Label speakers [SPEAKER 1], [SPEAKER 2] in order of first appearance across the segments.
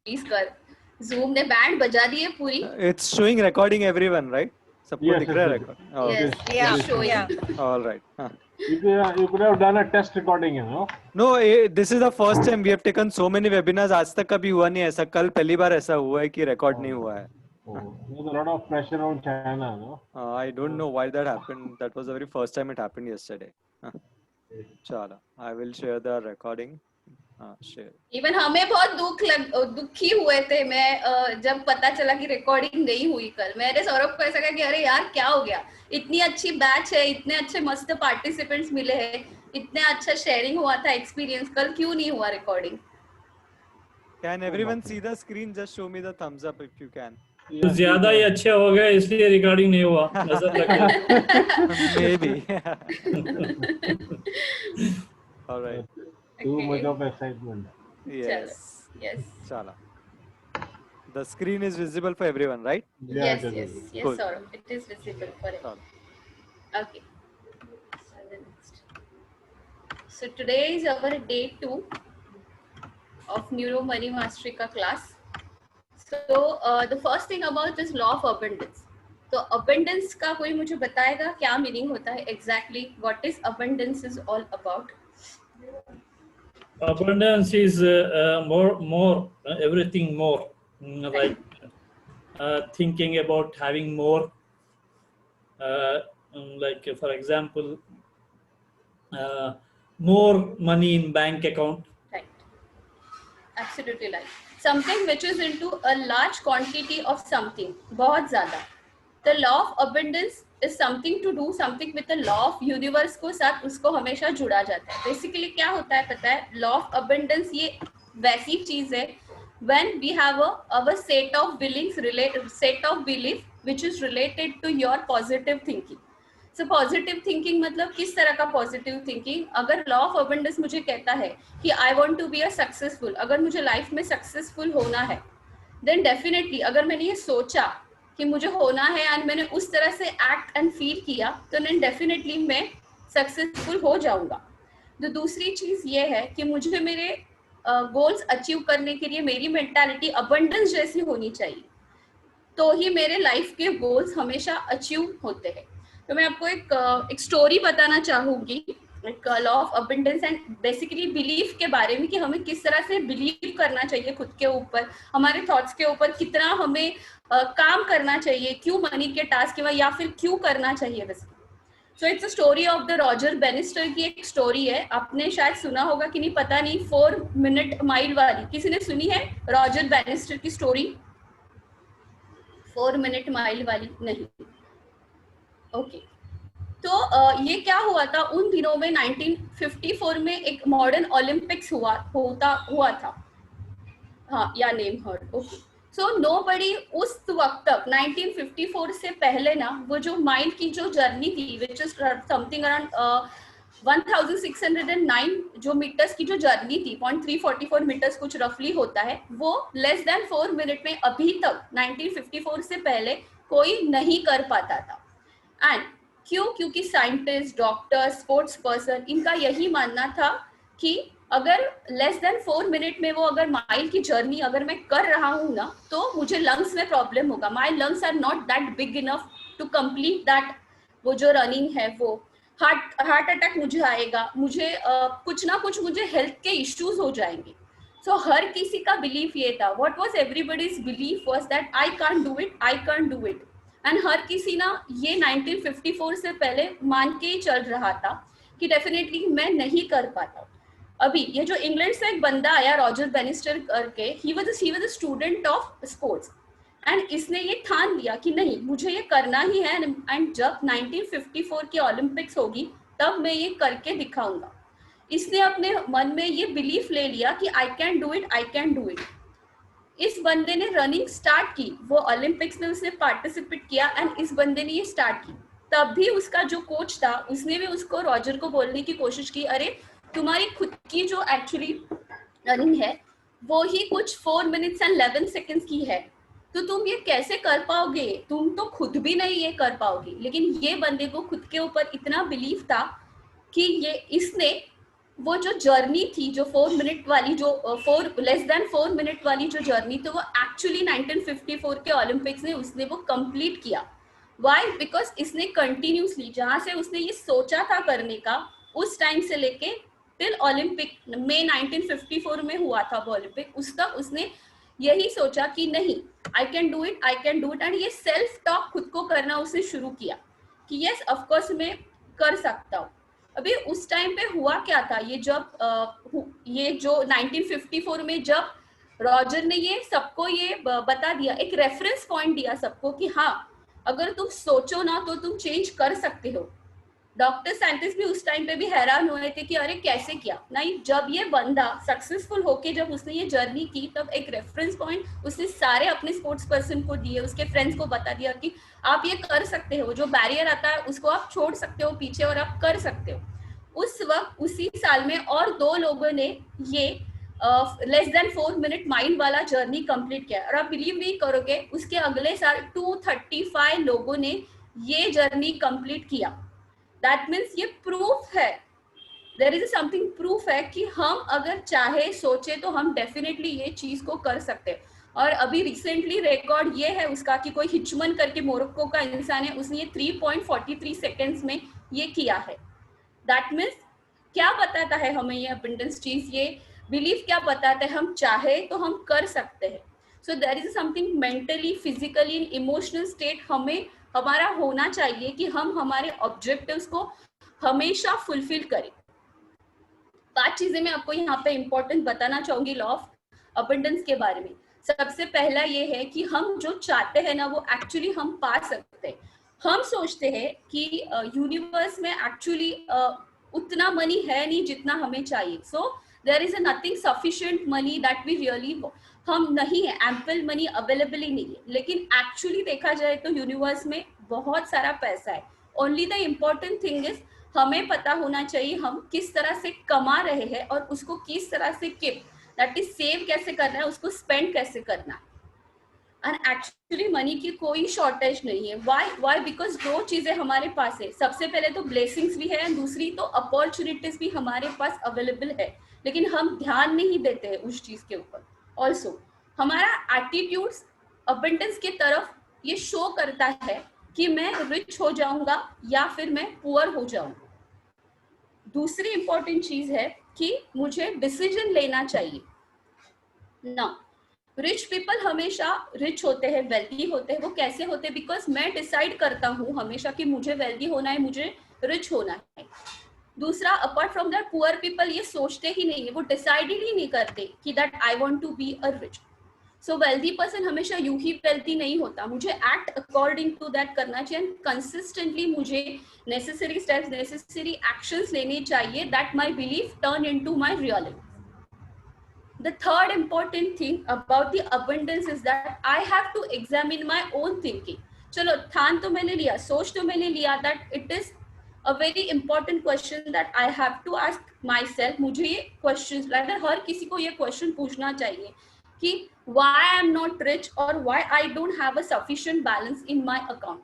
[SPEAKER 1] Please कर। Zoom ने band बजा दी है पूरी।
[SPEAKER 2] It's showing recording everyone, right? सबको दिख रहा है record. Oh,
[SPEAKER 1] Yes,
[SPEAKER 3] Yeah,
[SPEAKER 1] it's showing.
[SPEAKER 3] yeah.
[SPEAKER 2] all right.
[SPEAKER 4] You could have done a test recording, you know.
[SPEAKER 2] No, this is the first time we have taken so many webinars. आज तक कभी हुआ नहीं ऐसा. कल पहली बार ऐसा हुआ है कि record नहीं हुआ है.
[SPEAKER 4] There's a lot of pressure on China, no?
[SPEAKER 2] I don't know why that happened. That was the very first time it happened yesterday. चलो, I will share the recording. Share.
[SPEAKER 1] Even हमें बहुत दुखी हुए थे। मैं जब पता चला कि रिकॉर्डिंग नहीं हुई कल, मैंने सौरभ को ऐसा कहा कि अरे यार क्या हो गया, इतनी अच्छी बैच है, इतने अच्छे मस्त पार्टिसिपेंट्स मिले हैं, इतने अच्छा शेयरिंग हुआ था एक्सपीरियंस, कल क्यों नहीं हुआ recording?
[SPEAKER 2] Can everyone see the screen? Just show me the thumbs up if you can.
[SPEAKER 5] ज्यादा ही अच्छे हो गए इसलिए रिकॉर्डिंग नहीं हुआ, नजर लग गया।
[SPEAKER 2] Maybe. All right.
[SPEAKER 4] Too much of excitement.
[SPEAKER 2] Yes.
[SPEAKER 1] Yes.
[SPEAKER 2] Chala. The screen is visible for everyone, right?
[SPEAKER 1] Yes,
[SPEAKER 4] it
[SPEAKER 1] yes,
[SPEAKER 4] is.
[SPEAKER 1] yes,
[SPEAKER 2] Cool.
[SPEAKER 1] Saurabh. It is visible for it.
[SPEAKER 2] Chala.
[SPEAKER 1] Okay. So today is our day 2 of Neuro Money Mastery का class. So the first thing about this law of abundance. तो abundance का कोई मुझे बताएगा क्या meaning होता है exactly? What is abundance is all about?
[SPEAKER 5] Abundance is more, everything more, like thinking about having more, like for example, more money in bank account.
[SPEAKER 1] Right. Absolutely right. Something which is into a large quantity of something, बहुत ज़्यादा. The law of abundance is something to do something with the law of universe को साथ उसको हमेशा जुड़ा जाता है. Basically क्या होता है पता है? Law of abundance ये वैसी चीज है when we have our set of belief which is related to your positive thinking. So positive thinking मतलब किस तरह का positive thinking? अगर law of abundance मुझे कहता है कि I want to be a successful, अगर मुझे life में successful होना है, then definitely अगर मैंने ये सोचा कि मुझे होना है और मैंने उस तरह से एक्ट एंड फील किया तो then डेफिनेटली मैं सक्सेसफुल हो जाऊंगा. तो दूसरी चीज ये है कि मुझे मेरे गोल्स अचीव करने के लिए मेरी मेंटालिटी अबंडेंस जैसी होनी चाहिए, तो ही मेरे लाइफ के गोल्स हमेशा अचीव होते हैं. तो मैं आपको एक स्टोरी बताना चाहूंगी, एक law of abundance and basically belief के बारे में कि हमें किस तरह से बिलीव करना चाहिए खुद के ऊपर, हमारे थॉट्स के ऊपर कितना हमें काम करना चाहिए, क्यों मनी के टास्क या फिर क्यों करना चाहिए बस. So it's a story of the Roger Bannister की एक स्टोरी है. आपने शायद सुना होगा कि नहीं पता नहीं, 4 मिनट माइल वाली, किसी ने सुनी है रॉजर बेनिस्टर की स्टोरी 4 मिनट माइल वाली? नहीं. ओके. तो ये क्या हुआ था उन दिनों में 1954 में एक मॉडर्न ओलंपिक्स हुआ था. हाँ, या name heard. Okay. So nobody उस वक्त तक 1954 से पहले ना वो जो माइल की जो जर्नी थी विच इज समथिंग अराउंड 1609 जो मीटर्स की जो जर्नी थी, 0.344 मीटर्स कुछ रफली होता है, वो लेस देन 4 मिनट में अभी तक 1954 से पहले कोई नहीं कर पाता था. एंड क्यों? क्योंकि साइंटिस्ट, डॉक्टर, स्पोर्ट्स पर्सन, इनका यही मानना था कि अगर लेस देन 4 मिनट में वो अगर माइल की जर्नी अगर मैं कर रहा हूँ ना तो मुझे लंग्स में प्रॉब्लम होगा. My lungs are not that big enough to complete that वो जो रनिंग है, वो हार्ट अटैक मुझे आएगा, मुझे कुछ ना कुछ मुझे हेल्थ के इश्यूज हो जाएंगे. सो हर किसी का बिलीफ ये था. What was everybody's belief was that I can't do it, I can't do it. And हर किसी ना ये 1954 से पहले मान के ही चल रहा था कि डेफिनेटली मैं नहीं कर पाता. अभी ये जो इंग्लैंड से एक बंदा आया रॉजर बेनिस्टर करके, he was a student of sports and इसने ये ठान लिया कि नहीं मुझे ये करना ही है. एंड जब 1954 की ओलंपिक्स होगी तब मैं ये करके दिखाऊंगा. इसने अपने मन में ये बिलीफ ले लिया कि I can do it, I can do it. इस बंदे ने रनिंग स्टार्ट की, वो ओलंपिक्स में उसने पार्टिसिपेट किया एंड इस बंदे ने ये स्टार्ट की. तब भी उसका जो कोच था उसने भी उसको रॉजर को बोलने की कोशिश की, अरे तुम्हारी खुद की जो एक्चुअली रनिंग है वो ही कुछ 4 मिनट्स एंड 11 सेकेंड्स की है, तो तुम ये कैसे कर पाओगे, तुम तो खुद भी नहीं ये कर पाओगे. लेकिन ये बंदे को खुद के ऊपर इतना बिलीफ था कि ये इसने वो जो जर्नी थी, जो 4 मिनट वाली, जो 4 मिनट वाली जो जर्नी थी, वो एक्चुअली 1954 के ओलंपिक्स में उसने वो कंप्लीट किया. वाई? बिकॉज इसने कंटिन्यूसली, जहां से उसने ये सोचा था करने का, उस टाइम से लेके टिल ओलंपिक में 1954 में हुआ था वो ओलंपिक, उस तक उसने यही सोचा कि नहीं, I can do it, I can do it. And ये सेल्फ टॉक खुद को करना उसने शुरू किया कि यस ऑफकोर्स मैं कर सकता हूँ. अभी उस टाइम पे हुआ क्या था, ये जब ये जो 1954 में जब रॉजर ने ये सबको ये बता दिया, एक रेफरेंस पॉइंट दिया सबको कि हाँ, अगर तुम सोचो ना तो तुम चेंज कर सकते हो. डॉक्टर साइंटिस्ट भी उस टाइम पे भी हैरान हुए थे कि अरे कैसे किया. नहीं, जब ये बंदा सक्सेसफुल होके जब उसने ये जर्नी की, तब एक रेफरेंस पॉइंट उसने सारे अपने स्पोर्ट्स पर्सन को दिए, उसके फ्रेंड्स को बता दिया कि आप ये कर सकते हो, जो बैरियर आता है उसको आप छोड़ सकते हो पीछे और आप कर सकते हो. उस वक्त उसी साल में और 2 लोगों ने ये लेस देन 4 मिनट माइल वाला जर्नी कंप्लीट किया. और आप बिलीव नहीं करोगे, उसके अगले साल 235 लोगों ने ये जर्नी कंप्लीट किया. दैट मीन्स ये प्रूफ है, देयर इज समथिंग प्रूफ है कि हम अगर चाहे, सोचे तो हम डेफिनेटली ये चीज को कर सकते हैं. और अभी रिसेंटली रिकॉर्ड ये है उसका कि कोई हिचमन करके मोरक्को का इंसान है, उसने ये 3.43 सेकेंड्स में ये किया है. दैट मीन्स क्या बताता है हमें ये अबंडेंस चीज, ये बिलीफ क्या बताता है, हम चाहे तो हम कर सकते हैं. So there is something mentally, physically, emotional state हमें हमारा होना चाहिए कि हम हमारे ऑब्जेक्टिव्स को हमेशा फुलफिल करें. 5 चीजें मैं आपको यहाँ पे इंपॉर्टेंट बताना चाहूंगी लॉ ऑफ अबंडेंस के बारे में. सबसे पहला ये है कि हम जो चाहते हैं ना, वो एक्चुअली हम पा सकते हैं. हम सोचते हैं कि यूनिवर्स में एक्चुअली उतना मनी है नहीं जितना हमें चाहिए. So there is nothing sufficient money that we really, हम नहीं है, एम्पल मनी अवेलेबल ही नहीं है. लेकिन एक्चुअली देखा जाए तो यूनिवर्स में बहुत सारा पैसा है. Only the important thing is हमें पता होना चाहिए हम किस तरह से कमा रहे हैं और उसको किस तरह से कीप, दैट इज सेव कैसे करना है, उसको स्पेंड कैसे करना है. एंड एक्चुअली मनी की कोई शॉर्टेज नहीं है. वाई? बिकॉज 2 चीजें हमारे पास है. सबसे पहले तो ब्लेसिंग्स भी है, दूसरी तो अपॉर्चुनिटीज भी हमारे पास अवेलेबल है, लेकिन हम ध्यान नहीं देते हैं उस चीज के ऊपर. ऑल्सो हमारा एटीट्यूड्स अबंडेंस की तरफ ये शो करता है कि मैं रिच हो जाऊंगा या फिर मैं पुअर हो जाऊंगा. दूसरी इंपॉर्टेंट चीज है कि मुझे डिसीजन लेना चाहिए ना. रिच पीपल हमेशा रिच होते हैं, वेल्दी होते हैं. वो कैसे होते हैं? बिकॉज मैं डिसाइड करता हूँ हमेशा कि मुझे वेल्दी होना है, मुझे रिच होना है. दूसरा, apart from that, poor people ये सोचते ही नहीं है, वो डिसाइड ही नहीं करते कि that I want to be a rich. So wealthy person हमेशा यूं ही वेल्दी नहीं होता. मुझे एक्ट अकॉर्डिंग टू दैट करना चाहिए. कंसिस्टेंटली मुझे नेसेसरी स्टेप्स, नेसेसरी एक्शंस लेने चाहिए that my belief turn into my reality. The third important thing about the abundance is that I have to examine my own thinking. चलो, ठान तो मैंने लिया, सोच तो मैंने लिया, that it is a very important question that I have to ask myself. मुझे ये questions, rather हर किसी को ये question पूछना चाहिए कि why I am not rich or why I don't have a sufficient balance in my account.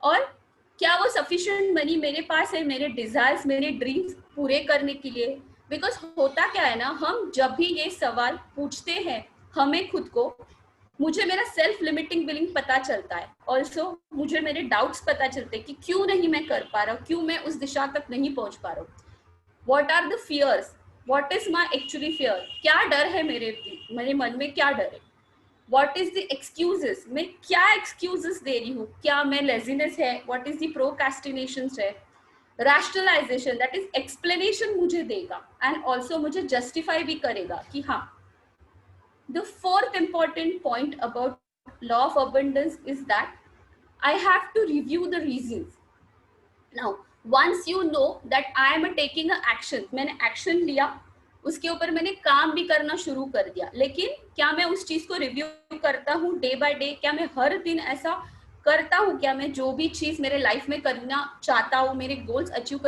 [SPEAKER 1] और क्या वो sufficient money मेरे पास है मेरे desires, मेरे dreams पूरे करने के लिए. बिकॉज होता क्या है ना, हम जब भी ये सवाल पूछते हैं हमें खुद को, मुझे मेरा सेल्फ लिमिटिंग बिलीफ पता चलता है. ऑल्सो मुझे मेरे डाउट्स पता चलते हैं कि क्यों नहीं मैं कर पा रहा हूँ, क्यों मैं उस दिशा तक नहीं पहुंच पा रहा हूँ. What are the fears, what is my actually fear, क्या डर है मेरे मन में, क्या डर है. वॉट इज द एक्सक्यूजेस, मैं क्या एक्सक्यूजेस दे रही हूँ, क्या मैं लेजीनेस है, वॉट इज द प्रोक्रेस्टिनेशन है. रैशनलाइजेशन, दैट इज एक्सप्लेनेशन मुझे देगा एंड ऑल्सो मुझे जस्टिफाई भी करेगा कि हाँ. The fourth important point about law of abundance is that I have to review the reasons. Now once you know that I am taking a action, मैंने action लिया, उसके ऊपर मैंने काम भी करना शुरू कर दिया, लेकिन क्या मैं उस चीज को रिव्यू करता हूँ डे बाय डे? क्या मैं हर दिन ऐसा करता हूँ? क्या मैं जो भी चीज मेरे लाइफ में करना चाहता हूँ, मेरे गोल्स अचीव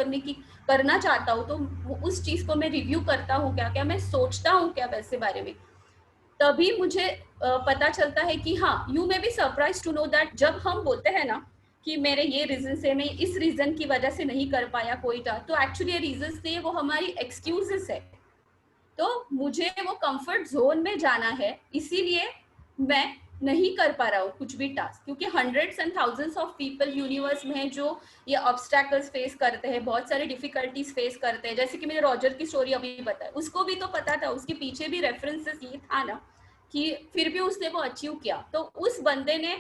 [SPEAKER 1] करना चाहता हूँ, तो उस चीज को मैं रिव्यू करता हूँ क्या मैं सोचता हूँ क्या वैसे बारे में? तभी मुझे पता चलता है कि हाँ, you may be surprise to know that जब हम बोलते हैं ना कि मेरे ये रीजन से, मैं इस रीजन की वजह से नहीं कर पाया कोई टास्क, तो एक्चुअली ये रीजंस नहीं है, वो हमारी एक्सक्यूजेस है। तो मुझे वो कंफर्ट जोन में जाना है, इसीलिए मैं नहीं कर पा रहा हूँ कुछ भी टास्क, क्योंकि hundreds and thousands of people universe में है जो ये ऑब्स्टैकल्स फेस करते हैं, बहुत सारे डिफिकल्टीज फेस करते हैं। जैसे कि मैंने रॉजर की स्टोरी अभी बताई, उसको भी तो पता था, उसके पीछे भी रेफरेंसेस ये था ना कि फिर भी उसने वो अचीव किया। तो उस बंदे ने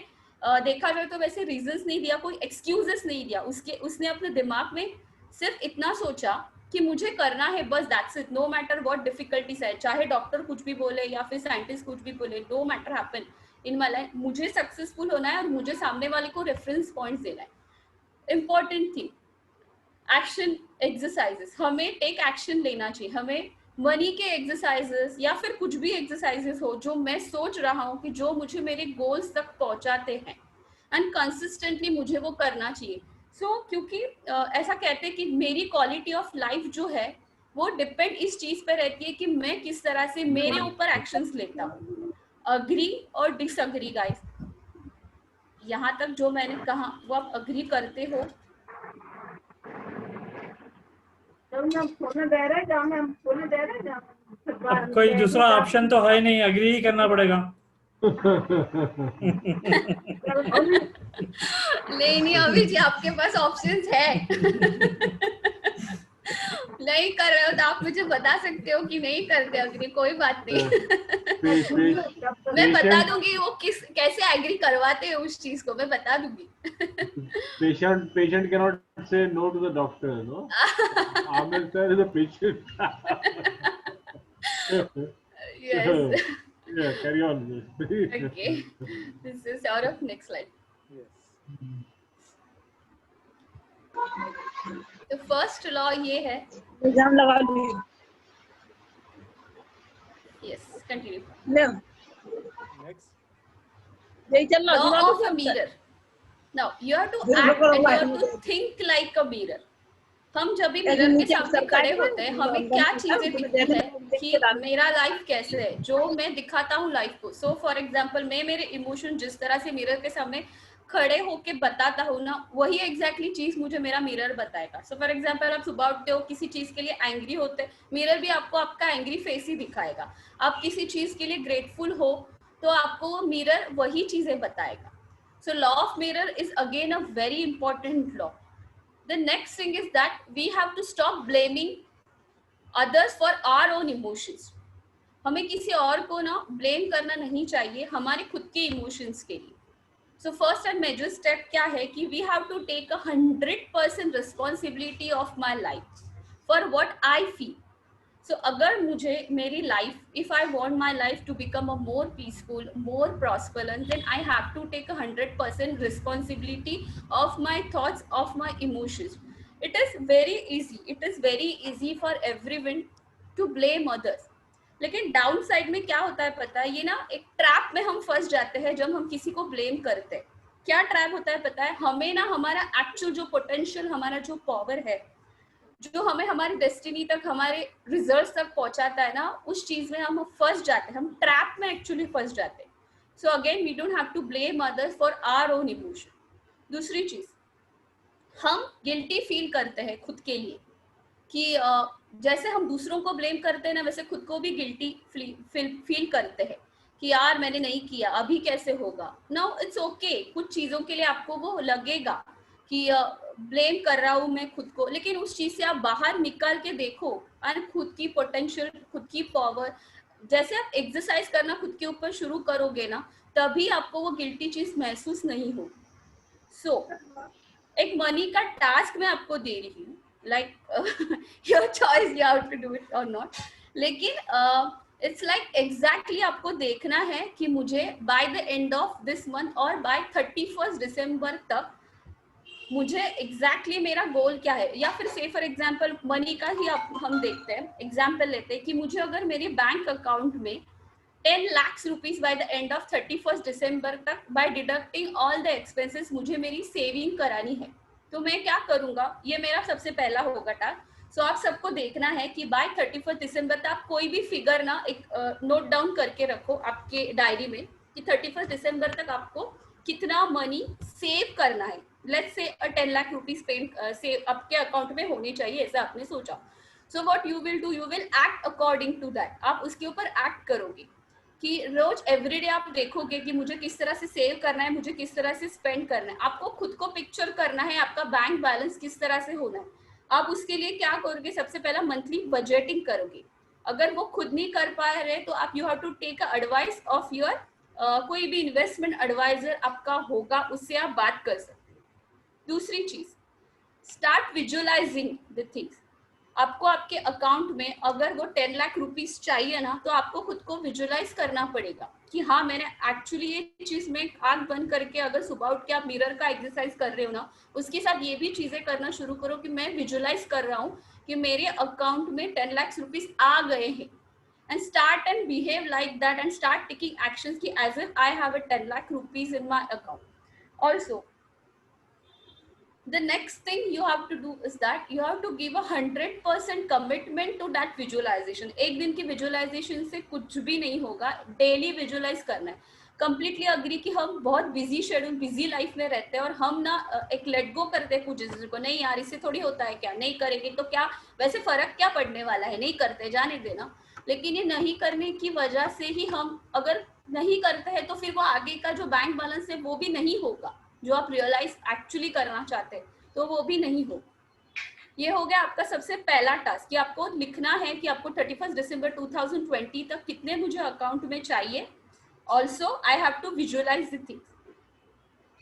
[SPEAKER 1] देखा जाए तो वैसे रीजंस नहीं दिया, कोई एक्सक्यूजेस नहीं दिया, उसने अपने दिमाग में सिर्फ इतना सोचा कि मुझे करना है, बस that's it, no matter what difficulties है, चाहे डॉक्टर कुछ भी बोले या फिर साइंटिस्ट कुछ भी बोले, no matter happen in my life, मुझे सक्सेसफुल होना है और मुझे सामने वाले को रेफरेंस पॉइंट्स देना है। इंपॉर्टेंट थिंग, एक्शन एक्सरसाइजेस, हमें टेक एक्शन लेना चाहिए। हमें मनी के एक्सरसाइजेस या फिर कुछ भी एक्सरसाइजेस हो जो मैं सोच रहा हूँ कि जो मुझे मेरे गोल्स तक पहुंचाते हैं, एंड कंसिस्टेंटली मुझे वो करना चाहिए। क्योंकि ऐसा कहते हैं कि मेरी क्वालिटी ऑफ लाइफ जो है वो डिपेंड इस चीज पे रहती है कि मैं किस तरह से मेरे ऊपर एक्शंस लेता हूँ। अग्री और डिसअग्री गाइस, यहाँ तक जो मैंने कहा वो आप अग्री करते हो?
[SPEAKER 5] अब कोई दूसरा ऑप्शन तो है नहीं, अग्री ही करना पड़ेगा।
[SPEAKER 1] नहीं अभी जी आपके पास ऑप्शंस है। नहीं कर रहे हो तो आप मुझे बता सकते हो कि नहीं करते अग्री, कोई बात नहीं। मैं बता दूंगी वो कैसे एग्री करवाते हैं उस चीज को, मैं बता दूंगी।
[SPEAKER 4] Patient cannot say no to the doctor, no? Ahmed sir is a patient.
[SPEAKER 1] Yes.
[SPEAKER 4] Yeah, carry on.
[SPEAKER 1] Okay. This is out of next slide.
[SPEAKER 2] Yes.
[SPEAKER 1] तो फर्स्ट लॉ ये है,
[SPEAKER 3] एग्जाम लगा ली।
[SPEAKER 1] Yes continue.
[SPEAKER 2] Next.
[SPEAKER 3] यही चल रहा
[SPEAKER 1] law of a mirror. Now you have to act and you have to think like a mirror. हम जब भी मिरर के सामने खड़े होते हैं, हमें क्या चीजें दिखती है कि मेरा लाइफ कैसे है, जो मैं दिखाता हूँ लाइफ को। सो फॉर एग्जांपल, मैं मेरे इमोशन जिस तरह से मिरर के सामने खड़े होके बताता हूँ ना, वही एग्जैक्टली चीज मुझे मेरा मिरर बताएगा। सो फॉर एग्जांपल, आप सुबह उठते हो, किसी चीज के लिए एंग्री होते, मिरर भी आपको आपका एंग्री फेस ही दिखाएगा। आप किसी चीज के लिए ग्रेटफुल हो तो आपको वो मिरर वही चीजें बताएगा। So law of mirror is again a very important law. The next thing is that we have to stop blaming others for our own emotions. हमें किसी और को ना ब्लेम करना नहीं चाहिए हमारे खुद के इमोशंस के लिए। So first and major step क्या है कि we have to take 100% responsibility of my life for what I feel. So अगर मुझे मेरी life, if I want my life to become a more peaceful, more prosperous, then I have to take 100% responsibility of my thoughts, of my emotions. It is very easy. It is very easy for everyone to blame others. लेकिन down side में क्या होता है पता है, ये ना एक ट्रैप में हम फंस जाते हैं जब हम किसी को ब्लेम करते हैं। क्या ट्रैप होता है पता है, हमें ना हमारा एक्चुअल जो पोटेंशियल, हमारा जो पावर है, जो हमें हमारी डेस्टिनी तक, हमारे रिजल्ट्स तक पहुंचाता है ना, उस चीज में हम फंस जाते हैं, हम ट्रैप में एक्चुअली फंस जाते हैं। So again we don't have to blame others for our own emotion. दूसरी चीज, हम गिल्टी फील करते हैं खुद के लिए कि जैसे हम दूसरों को ब्लेम करते हैं ना, वैसे खुद को भी गिल्टी फील करते हैं कि यार मैंने नहीं किया, अभी कैसे होगा। नो इट्स ओके, कुछ चीजों के लिए आपको वो लगेगा कि ब्लेम कर रहा हूँ मैं खुद को, लेकिन उस चीज से आप बाहर निकल के देखो और खुद की पोटेंशियल, खुद की पावर, जैसे आप एक्सरसाइज करना खुद के ऊपर शुरू करोगे ना, तभी आपको वो गिल्टी चीज महसूस नहीं होगी। सो एक मनी का टास्क मैं आपको दे रही हूँ, like your choice you have to do it और नॉट, लेकिन इट्स लाइक एग्जैक्टली आपको देखना है कि मुझे by the end of this month और बाय 31 दिसंबर तक मुझे एग्जैक्टली मेरा गोल क्या है। या फिर से फॉर एग्जांपल मनी का ही हम देखते हैं, एग्जांपल लेते हैं कि मुझे अगर मेरे बैंक अकाउंट में 10 lakh rupees by the end of 31 दिसंबर तक by deducting all the expenses मुझे मेरी सेविंग करानी है, तो मैं क्या करूंगा, ये मेरा सबसे पहला होगा टास्क। सो आप सबको देखना है कि बाय 31 दिसंबर तक आप कोई भी फिगर ना एक नोट डाउन करके रखो आपके डायरी में कि 31 दिसंबर तक आपको कितना मनी सेव करना है। लेट्स से 10 लाख रुपीज से आपके अकाउंट में होने चाहिए, ऐसा आपने सोचा. So what you will do, you will act according to that. आप उसके ऊपर एक्ट करोगे कि रोज एवरीडे आप देखोगे कि मुझे किस तरह से सेव करना है, मुझे किस तरह से स्पेंड करना है. आपको खुद को पिक्चर करना है आपका बैंक बैलेंस किस तरह से होना है. आप उसके लिए क्या करोगे, सबसे पहला मंथली बजटिंग करोगे. अगर वो खुद नहीं कर पा रहे तो आप you have to take advice of your कोई भी इन्वेस्टमेंट एडवाइजर आपका होगा, उससे आप बात कर सकते हो. दूसरी चीज, स्टार्ट विजुअलाइजिंग द थिंग्स. आपको आपके अकाउंट में अगर वो 10 लाख रुपीस चाहिए ना, तो आपको खुद को विजुअलाइज करना पड़ेगा कि हाँ मैंने एक्चुअली ये चीज में आंख बंद करके अगर सुबह उठ के आप मिरर का एक्सरसाइज कर रहे हो ना, उसके साथ ये भी चीजें करना शुरू करो कि मैं विजुअलाइज कर रहा हूँ कि मेरे अकाउंट में 10 लाख रुपीस आ गए हैं. And start and behave like that and start taking actions कि as if I have a 10 lakh rupees in my account. Also the next thing you have to do is that you have to give a 100% commitment to that visualization. एक दिन की visualisation से कुछ भी नहीं होगा, daily visualise करना है. कंप्लीटली अग्री कि हम बहुत बिजी शेड्यूल, बिजी लाइफ में रहते हैं और हम ना एक लेट गो करते हैं कुछ चीजों को. नहीं यार इससे थोड़ी होता है, क्या नहीं करेंगे तो क्या, वैसे फर्क क्या पड़ने वाला है, नहीं करते जाने देना. लेकिन ये नहीं करने की वजह से ही हम अगर नहीं करते हैं तो फिर वो आगे का जो बैंक बैलेंस है वो भी नहीं होगा जो आप रियलाइज एक्चुअली करना चाहते हैं, तो वो भी नहीं हो. ये हो गया आपका सबसे पहला टास्क कि आपको लिखना है कि आपको 31 दिसंबर 2020 तक कितने मुझे अकाउंट में चाहिए. Also I have to visualize the things.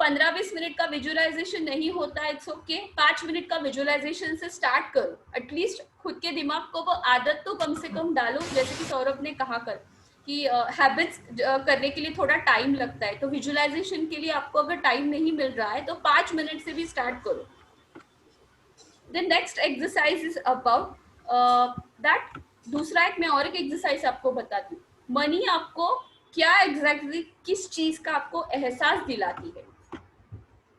[SPEAKER 1] 15-20 minute का विजुअलाइजेशन नहीं होता है, इट्स ओके. 5 मिनट का विजुअलाइजेशन से स्टार्ट करो. एटलीस्ट खुद के दिमाग को वो आदत तो कम से कम डालो. जैसे कि सौरभ ने कहा कर कि हैबिट्स करने के लिए थोड़ा टाइम लगता है, तो विजुअलाइजेशन के लिए आपको अगर टाइम नहीं मिल रहा है तो 5 मिनट से भी स्टार्ट करो. The next exercise is about that. दूसरा मैं और एक एक्सरसाइज आपको बताती हूँ. मनी आपको क्या एग्जैक्टली किस चीज का आपको एहसास दिलाती है.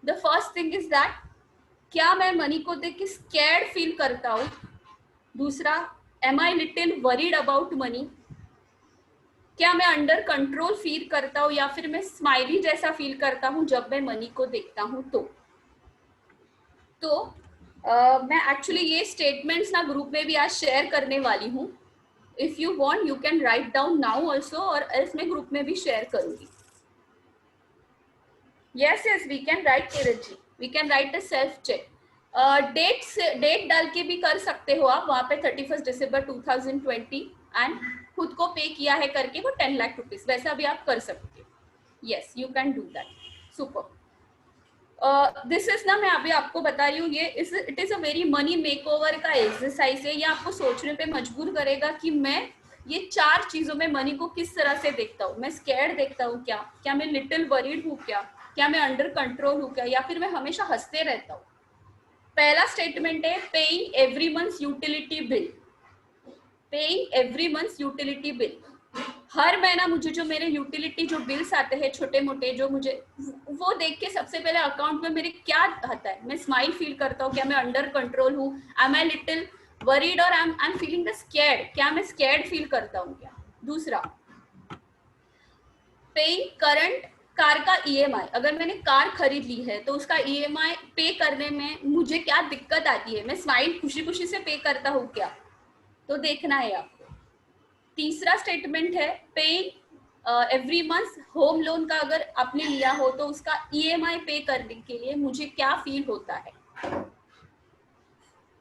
[SPEAKER 1] The first thing is that, क्या मैं मनी को देख के स्कैर्ड फील करता हूँ. दूसरा, am I little worried about money. क्या मैं अंडर कंट्रोल फील करता हूँ या फिर मैं स्माइली जैसा फील करता हूँ जब मैं मनी को देखता हूँ. तो मैं एक्चुअली ये स्टेटमेंट्स ना ग्रुप में भी आज शेयर करने वाली हूँ. If you want you can write down now also, और एल्स मैं ग्रुप में भी शेयर करूंगी. यस वी कैन राइट जी, we can write a self check. Date डाल के भी कर सकते हो आप वहाँ पे 31 दिसंबर 2020 एंड खुद को पे किया है करके वो 10 लाख रुपीस, वैसा भी आप कर सकते हो. Yes you can do that. Super. This is ना, मैं अभी आपको बता रही हूँ, ये it is a very money makeover का एक्सरसाइज है. ये आपको सोचने पे मजबूर करेगा कि मैं ये 4 चीजों में मनी को किस तरह से देखता हूँ. मैं स्कैर्ड देखता हूँ क्या मैं लिटिल वरीड हूँ, क्या मैं अंडर कंट्रोल हूँ, या फिर मैं हमेशा हंसते रहता हूँ. पहला स्टेटमेंट है paying every month utility bill. Paying every month utility bill. हर महीना मुझे जो मेरे यूटिलिटी जो बिल्स आते हैं छोटे मोटे, जो मुझे वो देख के सबसे पहले अकाउंट में मेरे क्या आता है. मैं स्माइल फील करता हूँ, क्या मैं अंडर कंट्रोल हूँ, एम आई लिटिल वरीड और I am feeling the scared, क्या मैं स्कैर्ड फील करता हूँ क्या. दूसरा, पेइंग करंट कार का ईएमआई. अगर मैंने कार खरीद ली है तो उसका ईएमआई पे करने में मुझे क्या दिक्कत आती है, मैं स्माइल खुशी खुशी से पे करता हूँ क्या, तो देखना है आपको. तीसरा स्टेटमेंट है paying every month home loan का अगर आपने लिया हो तो उसका ईएमआई पे करने के लिए मुझे क्या फील होता है.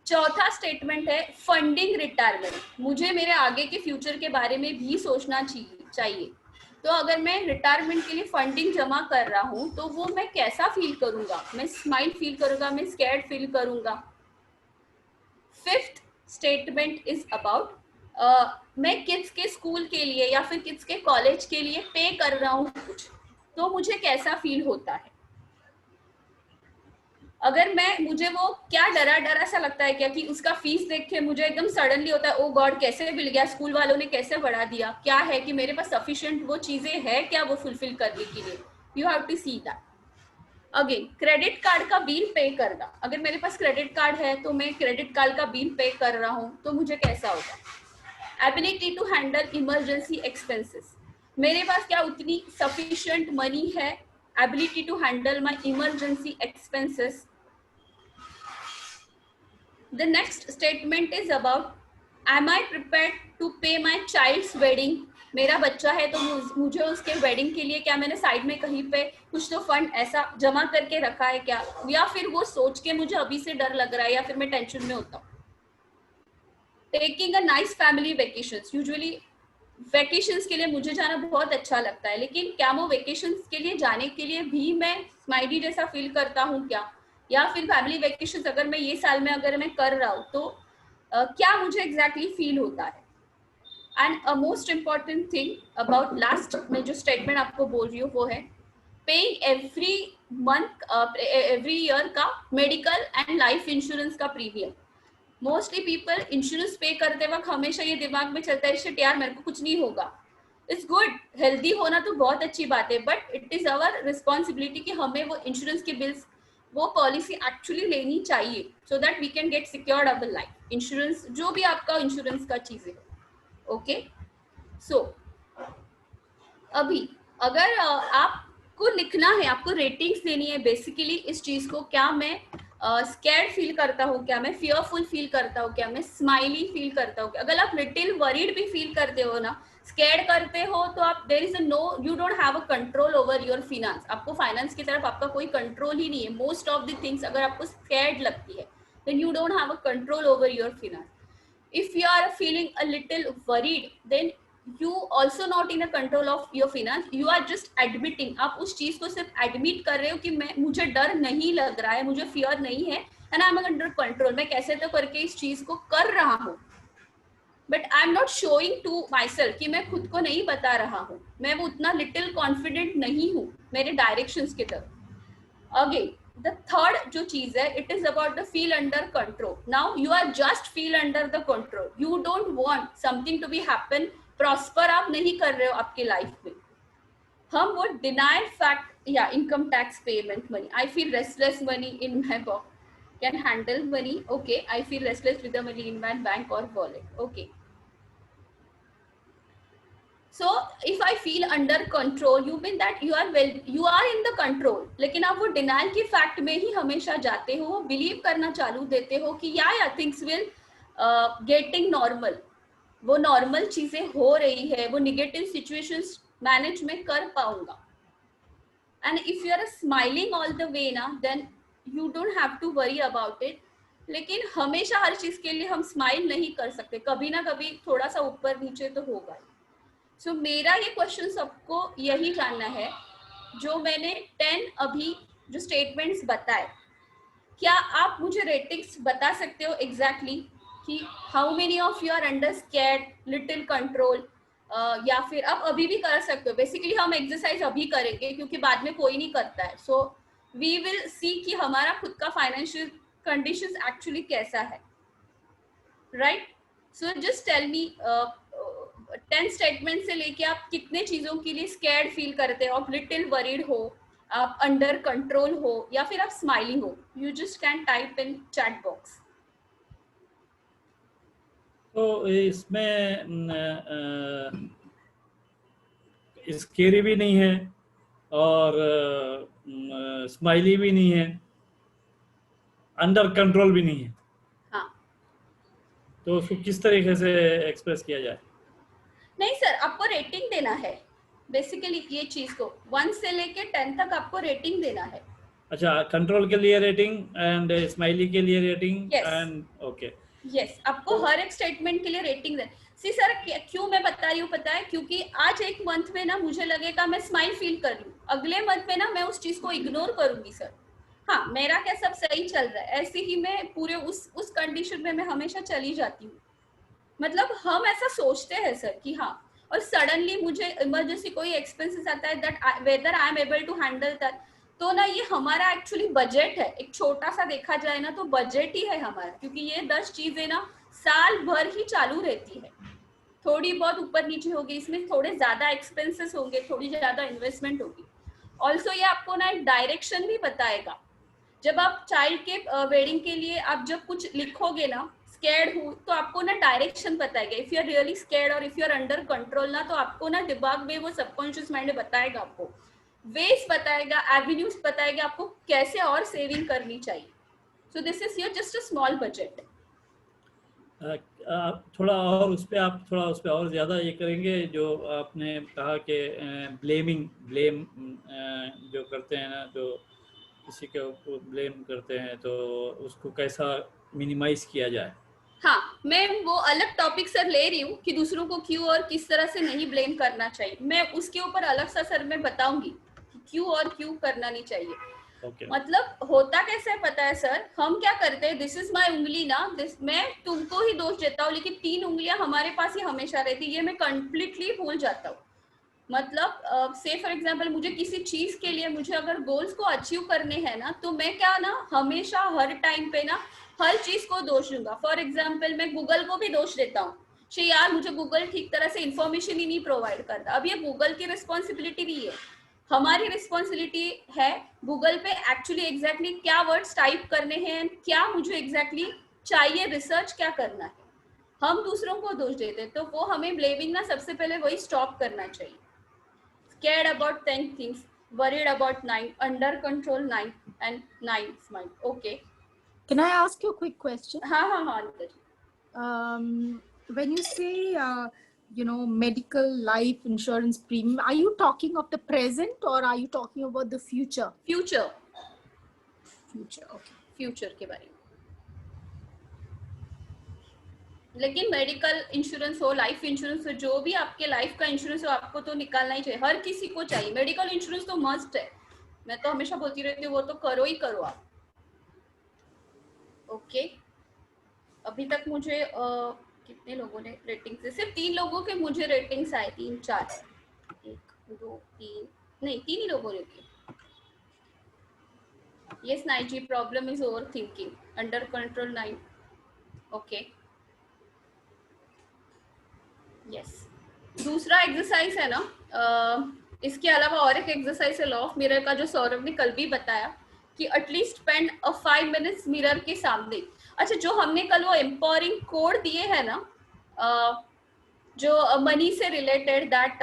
[SPEAKER 1] चौथा स्टेटमेंट है फंडिंग रिटायरमेंट. मुझे मेरे आगे के फ्यूचर के बारे में भी सोचना चाहिए. तो अगर मैं रिटायरमेंट के लिए फंडिंग जमा कर रहा हूँ तो वो मैं कैसा फील करूंगा, मैं स्माइल फील करूंगा, मैं स्कैर्ड फील करूंगा. फिफ्थ स्टेटमेंट इज अबाउट मैं किड्स के स्कूल के लिए या फिर किड्स के कॉलेज के लिए पे कर रहा हूँ कुछ, तो मुझे कैसा फील होता है. अगर मुझे वो क्या डरा सा लगता है क्या कि उसका फीस देख के मुझे एकदम सडनली होता है ओ गॉड कैसे मिल गया, स्कूल वालों ने कैसे बढ़ा दिया, क्या है कि मेरे पास सफिशिएंट वो चीजें है क्या वो फुलफिल करने के लिए. You have to see that. Again credit card का बिल पे करना. अगर मेरे पास क्रेडिट कार्ड है तो मैं क्रेडिट कार्ड का बिल पे कर रहा हूँ तो मुझे कैसा होगा. Ability to handle emergency expenses. मेरे पास क्या उतनी सफिशिएंट मनी है ability to handle my emergency expenses. The next statement is about, am I prepared to pay my child's wedding? मेरा बच्चा है तो मुझे उसके वेडिंग के लिए क्या मैंने साइड में कहीं पे कुछ तो फंड ऐसा जमा करके रखा है क्या, या फिर वो सोच के मुझे अभी से डर लग रहा है, या फिर मैं टेंशन में होता हूँ. Taking a nice family vacations. Usually vacations के लिए मुझे जाना बहुत अच्छा लगता है, लेकिन क्या वो वेकेशंस के लिए जाने के लिए भी मैं स्माइली जैसा फील करता हूँ क्या, या फिर फैमिली वेकेशंस अगर मैं ये साल में अगर मैं कर रहा हूँ तो क्या मुझे एग्जैक्टली फील होता है. And a most important thing about last में जो स्टेटमेंट आपको बोल रही हूँ वो है paying every month every year का मेडिकल एंड लाइफ इंश्योरेंस का प्रीमियम. मोस्टली पीपल इंश्योरेंस पे करते वक्त हमेशा ये दिमाग में चलता है शिट यार मेरे को कुछ नहीं होगा. इट्स गुड, हेल्दी होना तो बहुत अच्छी बात है, but it is our responsibility कि हमें वो इंश्योरेंस के बिल्स वो पॉलिसी एक्चुअली लेनी चाहिए so that we can get secured our life. Insurance जो भी आपका इंश्योरेंस का चीज है. ओके सो अभी अगर आपको लिखना है, आपको रेटिंग्स देनी है बेसिकली इस चीज को, क्या मैं स्कैर्ड फील करता हूँ, क्या मैं फियरफुल फील करता हूँ, क्या मैं स्माइली फील करता हूँ. अगर आप लिटिल वरीड भी फील करते हो ना, स्कैर्ड करते हो, तो आप there is a no, you don't have a control over your finance. आपको फाइनेंस की तरफ आपका कोई कंट्रोल ही नहीं है. मोस्ट ऑफ द थिंग्स अगर आपको स्कैर्ड लगती है then you don't have a control over your finance. If you are feeling a little worried, then you also not in a control of your finance. You are just admitting. आप उस चीज को सिर्फ admit कर रहे हो कि मैं मुझे डर नहीं लग रहा है, मुझे fear नहीं है, and I'm under control. मैं कैसे तो करके इस चीज को कर रहा हूँ. But I'm not showing to myself कि मैं खुद को नहीं बता रहा हूँ. मैं वो उतना little confident नहीं हूँ मेरे directions की तरफ. Again, the third जो चीज है, it is about the feel under control. Now you are just feel under the control. You don't want something to be happen. Prosper आप नहीं कर रहे हो आपके लाइफ में. हम वो denied fact या income tax payment money. I feel restless money in my box. Can handle money. Okay, I feel restless with the money in my bank or wallet. Okay. So if I feel under control, you mean that you are in the control. लेकिन आप वो denial की fact में ही हमेशा जाते हो, वो believe करना चालू देते हो कि या things will getting normal. वो normal चीजें हो रही है, वो negative situations manage में कर पाऊंगा. And if you are smiling all the way ना, then you don't have to worry about it. लेकिन हमेशा हर चीज के लिए हम smile नहीं कर सकते. कभी ना कभी थोड़ा सा ऊपर नीचे तो होगा. So, मेरा ये क्वेश्चन सबको यही जानना है, जो मैंने 10 अभी जो स्टेटमेंट्स बताए, क्या आप मुझे रेटिंग्स बता सकते हो एग्जैक्टली कि how many of you are under scared, little control, या फिर आप अभी भी कर सकते हो. बेसिकली हम एक्सरसाइज अभी करेंगे क्योंकि बाद में कोई नहीं करता है. सो वी विल सी कि हमारा खुद का फाइनेंशियल कंडीशंस एक्चुअली कैसा है. Right. So just tell me 10 statement से लेके आप कितने चीजों के लिए स्कैर्ड फील करते हो, आप लिटिल वरीड हो, आप अंडर कंट्रोल हो, या फिर आप स्माइलिंग हो. You just can type in chat box.
[SPEAKER 5] तो इसमें स्केरी भी नहीं है और स्माइली भी नहीं है, अंडर कंट्रोल भी नहीं है.
[SPEAKER 1] हाँ.
[SPEAKER 5] तो उसको किस तरीके से एक्सप्रेस किया जाए?
[SPEAKER 1] नहीं सर, आपको रेटिंग देना है बेसिकली. ये चीज को 1 से लेके 10 तक आपको रेटिंग देना है.
[SPEAKER 5] अच्छा, कंट्रोल के लिए रेटिंग एंड स्माइली के लिए rating.
[SPEAKER 1] Yes.
[SPEAKER 5] And okay.
[SPEAKER 1] Yes, आपको हर एक स्टेटमेंट के लिए रेटिंग देना. सी सर क्यों मैं बता रही हूँ पता है, क्योंकि आज एक मंथ में ना मुझे लगेगा मैं स्माइल फील कर रही हूँ, अगले मंथ में ना मैं उस चीज को इग्नोर करूंगी. सर हाँ, मेरा क्या सब सही चल रहा है, ऐसे ही मैं पूरे उस कंडीशन में मैं हमेशा चली जाती हूँ. मतलब हम ऐसा सोचते हैं सर कि हाँ, और सडनली मुझे इमरजेंसी कोई एक्सपेंसेस आता है that whether I am able to handle that. तो ना ये हमारा एक्चुअली बजट है. एक छोटा सा देखा जाए ना तो बजट ही है हमारा, क्योंकि ये 10 चीजें ना साल भर ही चालू रहती है. थोड़ी बहुत ऊपर नीचे होगी, इसमें थोड़े ज्यादा एक्सपेंसेस होंगे, थोड़ी ज्यादा इन्वेस्टमेंट होगी. ऑल्सो ये आपको ना एक डायरेक्शन भी बताएगा. जब आप चाइल्ड के वेडिंग के लिए आप जब कुछ लिखोगे ना, स्कैर्ड हूँ, तो आपको ना डायरेक्शन बताएगा. If you are really scared और if you are under control ना, तो आपको ना दिमाग में वो सबकॉन्शियस माइंड में बताएगा आपको वेज बताएगा, एवेन्यूज बताएगा आपको कैसे और सेविंग करनी चाहिए. सो this is your just a small budget.
[SPEAKER 5] थोड़ा और उस पर और ज़्यादा ये करेंगे जो आपने कहा कि ब्लेम जो करते हैं ना, जो किसी के ऊपर ब्लेम करते हैं, तो उसको कैसा मिनिमाइज किया जाए.
[SPEAKER 1] हाँ, मैं वो अलग टॉपिक सर ले रही हूँ कि दूसरों को क्यों और किस तरह से नहीं ब्लेम करना चाहिए. मैं उसके ऊपर अलग सा सर मैं बताऊंगी कि क्यों और क्यों करना नहीं चाहिए.
[SPEAKER 5] Okay.
[SPEAKER 1] मतलब होता कैसे है पता है सर, हम क्या करते हैं, दिस इज माई उंगली ना, दिस मैं तुमको ही दोष देता हूँ, लेकिन 3 उंगलियां हमारे पास ही हमेशा रहती है, ये मैं कंप्लीटली भूल जाता हूँ. मतलब से फॉर एग्जाम्पल मुझे किसी चीज के लिए मुझे अगर गोल्स को अचीव करने हैं ना, तो मैं क्या ना हमेशा हर टाइम पे ना हर चीज को दोष दूंगा. फॉर एग्जाम्पल मैं गूगल को भी दोष देता हूँ कि यार मुझे गूगल ठीक तरह से इंफॉर्मेशन ही नहीं प्रोवाइड करता. अब ये गूगल की रिस्पॉन्सिबिलिटी नहीं है, हमारी रिस्पॉन्सिबिलिटी है गूगल पे एक्चुअली एग्जैक्टली क्या वर्ड्स टाइप करने हैं, क्या मुझे एग्जैक्टली चाहिए, रिसर्च क्या करना है. हम दूसरों को दोष देते हैं, तो वो हमें ब्लेमिंग ना सबसे पहले वही स्टॉप करना चाहिए. Scared about 10 things, worried about 9, under control 9, and 9 smile. Okay.
[SPEAKER 6] Can I ask you a quick question?
[SPEAKER 1] हाँ.
[SPEAKER 6] When you say, medical life insurance premium, are you talking of the present or are you talking about the future?
[SPEAKER 1] Future.
[SPEAKER 6] Okay.
[SPEAKER 1] Future के बारे में. लेकिन medical insurance हो, life insurance हो, जो भी आपके लाइफ का इंश्योरेंस हो, आपको तो निकालना ही चाहिए. हर किसी को चाहिए मेडिकल इंश्योरेंस, तो मस्ट है. मैं तो हमेशा बोलती रहती हूँ वो तो करो ही करो आप. ओके. अभी तक मुझे कितने लोगों ने रेटिंग से, सिर्फ 3 लोगों के मुझे रेटिंग्स आए, 3 4 1 2 3 नहीं 3 ही लोगों ने की. यस नाइजी, problem is over thinking, under control 9. Okay. Yes. दूसरा एक्सरसाइज है ना, इसके अलावा और एक एक्सरसाइज है लॉ ऑफ मिरर का, जो सौरभ ने कल भी बताया कि एटलीस्ट स्पेंड 5 मिनट्स मिरर के सामने. अच्छा, जो हमने कल वो एम्पावरिंग कोड दिए हैं ना, जो मनी से related, that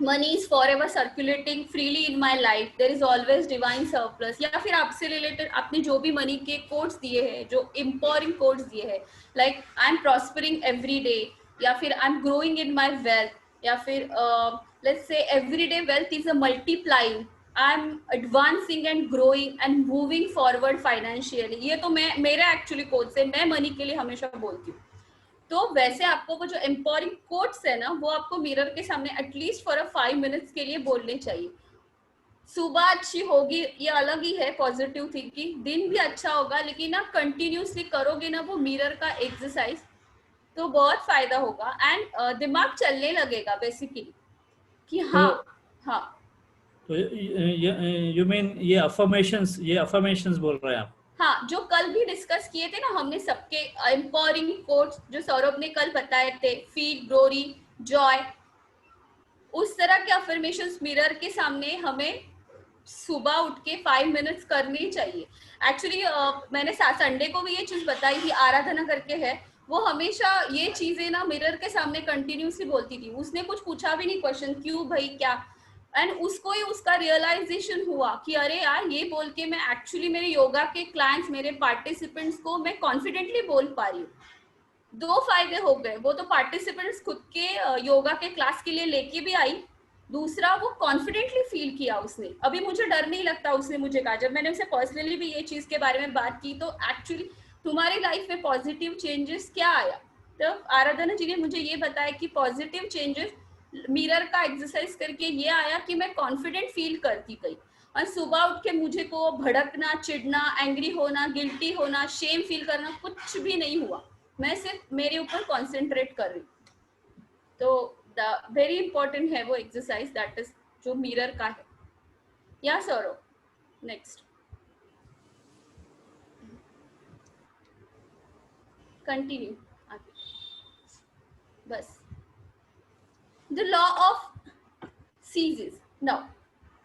[SPEAKER 1] money is for ever circulating freely in my life, there is always divine surplus, या फिर आपसे रिलेटेड आपने जो भी मनी के कोड्स दिए हैं, जो एम्पावरिंग कोड्स दिए हैं, like I am prospering every day, या फिर I am growing in my wealth, या फिर let's say everyday wealth is a multiplying, I am advancing and growing and moving forward financially. ये तो मैं मेरा एक्चुअली कोड्स है, मैं मनी के लिए हमेशा बोलती हूँ. तो वैसे आपको वो जो एम्पावरिंग कोट्स है ना, वो आपको मिरर के सामने एटलीस्ट फॉर 5 मिनट्स के लिए बोलने चाहिए. सुबह अच्छी होगी ये अलग ही है, पॉजिटिव थिंकिंग, दिन भी अच्छा होगा, लेकिन ना कंटिन्यूसली करोगे ना वो मिरर का एक्सरसाइज, तो बहुत फायदा होगा. एंड दिमाग चलने लगेगा बेसिकली कि हाँ.
[SPEAKER 5] तो यू मीन ये अफर्मेशंस बोल रहे हैं आप?
[SPEAKER 1] हाँ, जो कल भी डिस्कस किए थे ना हमने, सबके एम्पावरिंग कोट्स जो सौरभ ने कल बताए थे, फील, ग्लोरी, जॉय, उस तरह के अफर्मेशंस मिरर के सामने हमें सुबह उठ के 5 मिनट्स करने चाहिए. एक्चुअली मैंने संडे को भी ये चीज बताई थी, आराधना करके है, वो हमेशा ये चीजें ना मिरर के सामने कंटिन्यूसली बोलती थी. उसने कुछ पूछा भी नहीं क्वेश्चन, क्यों भाई क्या, एंड उसको ही उसका रियलाइजेशन हुआ कि अरे यार ये बोल के मैं एक्चुअली मेरे योगा के क्लाइंट्स, मेरे पार्टिसिपेंट्स को मैं कॉन्फिडेंटली बोल पा रही हूँ. 2 फायदे हो गए, वो तो पार्टिसिपेंट्स खुद के योगा के क्लास के लिए लेके भी आई, दूसरा वो कॉन्फिडेंटली फील किया उसने. अभी मुझे डर नहीं लगता, उसने मुझे कहा, जब मैंने उसे पर्सनली भी ये चीज के बारे में बात की, तो एक्चुअली तुम्हारी लाइफ में पॉजिटिव चेंजेस क्या आया. तो आराधना जी ने मुझे ये बताया कि पॉजिटिव चेंजेस मिरर का एक्सरसाइज करके ये आया कि मैं कॉन्फिडेंट फील करती गई, और सुबह उठ के मुझे को भड़कना, चिढ़ना, एंग्री होना, गिल्टी होना, शेम फील करना कुछ भी नहीं हुआ. मैं सिर्फ मेरे ऊपर कॉन्सेंट्रेट कर रही. तो वेरी इंपॉर्टेंट है वो एक्सरसाइज, दैट इज जो मिरर का है. या सौरभ, नेक्स्ट कंटिन्यू आगे. बस the law of seasons. now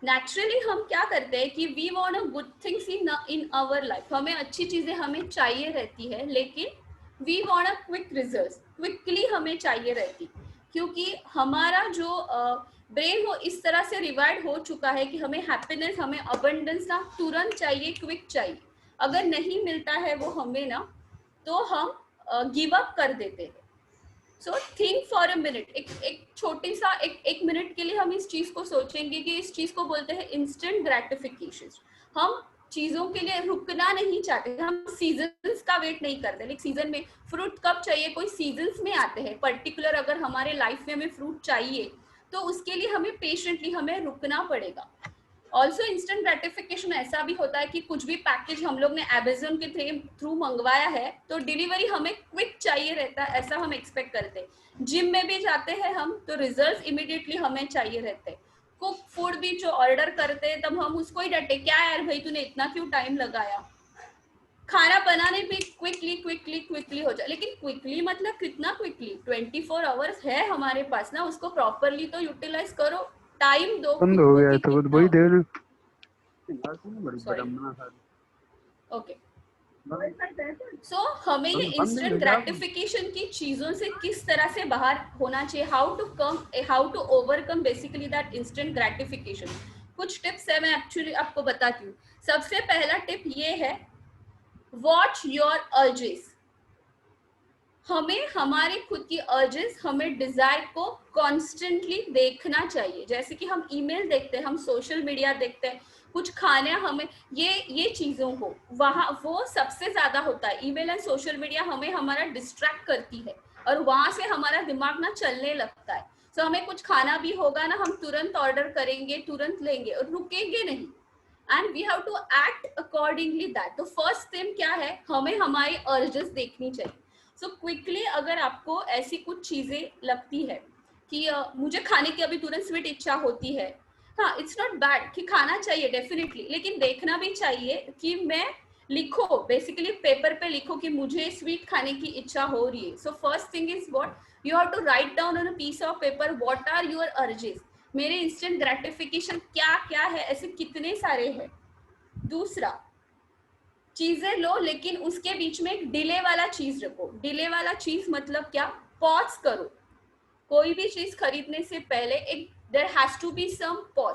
[SPEAKER 1] naturally हम क्या करते हैं कि we want a good things in our life, हमें अच्छी चीजें हमें चाहिए रहती है, लेकिन we want a quick results, quickly हमें चाहिए रहती, क्योंकि हमारा जो ब्रेन वो इस तरह से रिवायर्ड हो चुका है कि हमें हैप्पीनेस, हमें अबंडेंस ना तुरंत चाहिए, क्विक चाहिए। अगर नहीं मिलता है वो हमें ना, तो हम गिव अप कर देते हैं। So think for a minute, एक छोटी सा एक मिनट के लिए हम इस चीज को सोचेंगे कि इस चीज को बोलते हैं इंस्टेंट ग्रेटिफिकेशन। हम चीजों के लिए रुकना नहीं चाहते, हम सीजन्स का वेट नहीं करते। लाइक सीजन में फ्रूट कब चाहिए, कोई सीजन्स में आते हैं पर्टिकुलर। अगर हमारे लाइफ में हमें फ्रूट चाहिए तो उसके लिए हमें पेशेंटली हमें रुकना पड़ेगा। ऑल्सो इंस्टेंट ग्रेटिफिकेशन ऐसा भी होता है कि कुछ भी पैकेज हम लोग ने अमेजोन के थ्रू मंगवाया है तो डिलीवरी हमें क्विक चाहिए रहता है, ऐसा हम एक्सपेक्ट करते हैं। जिम में भी जाते हैं हम तो रिजल्ट इमीडिएटली हमें चाहिए रहते हैं। कुक फूड भी जो ऑर्डर करते हैं तब हम उसको ही डटे, क्या यार भाई तूने इतना क्यों टाइम लगाया। खाना बनाने भी क्विकली हो जाए, लेकिन क्विकली मतलब कितना क्विकली, 24 आवर्स है हमारे पास ना, उसको प्रॉपरली तो यूटिलाइज करो, टाइम दो।
[SPEAKER 7] बंद हो गया तो वही देर।
[SPEAKER 1] ओके, सो हमें ये इंस्टेंट ग्रेटिफिकेशन की चीजों से किस तरह से बाहर होना चाहिए, how to overcome basically that instant gratification. कुछ टिप्स है, मैं एक्चुअली आपको बताती हूँ। सबसे पहला टिप ये है, वॉच योर अर्जेस। हमें हमारी खुद की अर्जेस, हमें डिजायर को कॉन्स्टेंटली देखना चाहिए। जैसे कि हम ईमेल देखते हैं, हम सोशल मीडिया देखते हैं, कुछ खाने हमें ये चीजों को वहाँ वो सबसे ज्यादा होता है। ईमेल एंड सोशल मीडिया हमें हमारा डिस्ट्रैक्ट करती है और वहां से हमारा दिमाग ना चलने लगता है। तो हमें कुछ खाना भी होगा ना, हम तुरंत ऑर्डर करेंगे, तुरंत लेंगे और रुकेंगे नहीं। And we have to act accordingly that. तो फर्स्ट थिंग क्या है, हमें हमारी अर्जेस देखनी चाहिए। सो क्विकली अगर आपको ऐसी कुछ चीजें लगती है कि मुझे खाने की अभी तुरंत स्वीट इच्छा होती है, हाँ इट्स नॉट बैड कि खाना चाहिए डेफिनेटली, लेकिन देखना भी चाहिए कि मैं लिखो, बेसिकली पेपर पे लिखो कि मुझे स्वीट खाने की इच्छा हो रही है। So first thing is what you have to write down on a piece of paper, what are your urges, मेरे इंस्टेंट ग्रेटिफिकेशन क्या क्या है, ऐसे कितने सारे हैं। दूसरा, चीजें लो लेकिन उसके बीच में एक डिले वाला चीज रखो। डिले वाला चीज मतलब क्या, पॉज करो। कोई भी चीज खरीदने से पहले एक there has to be some pause.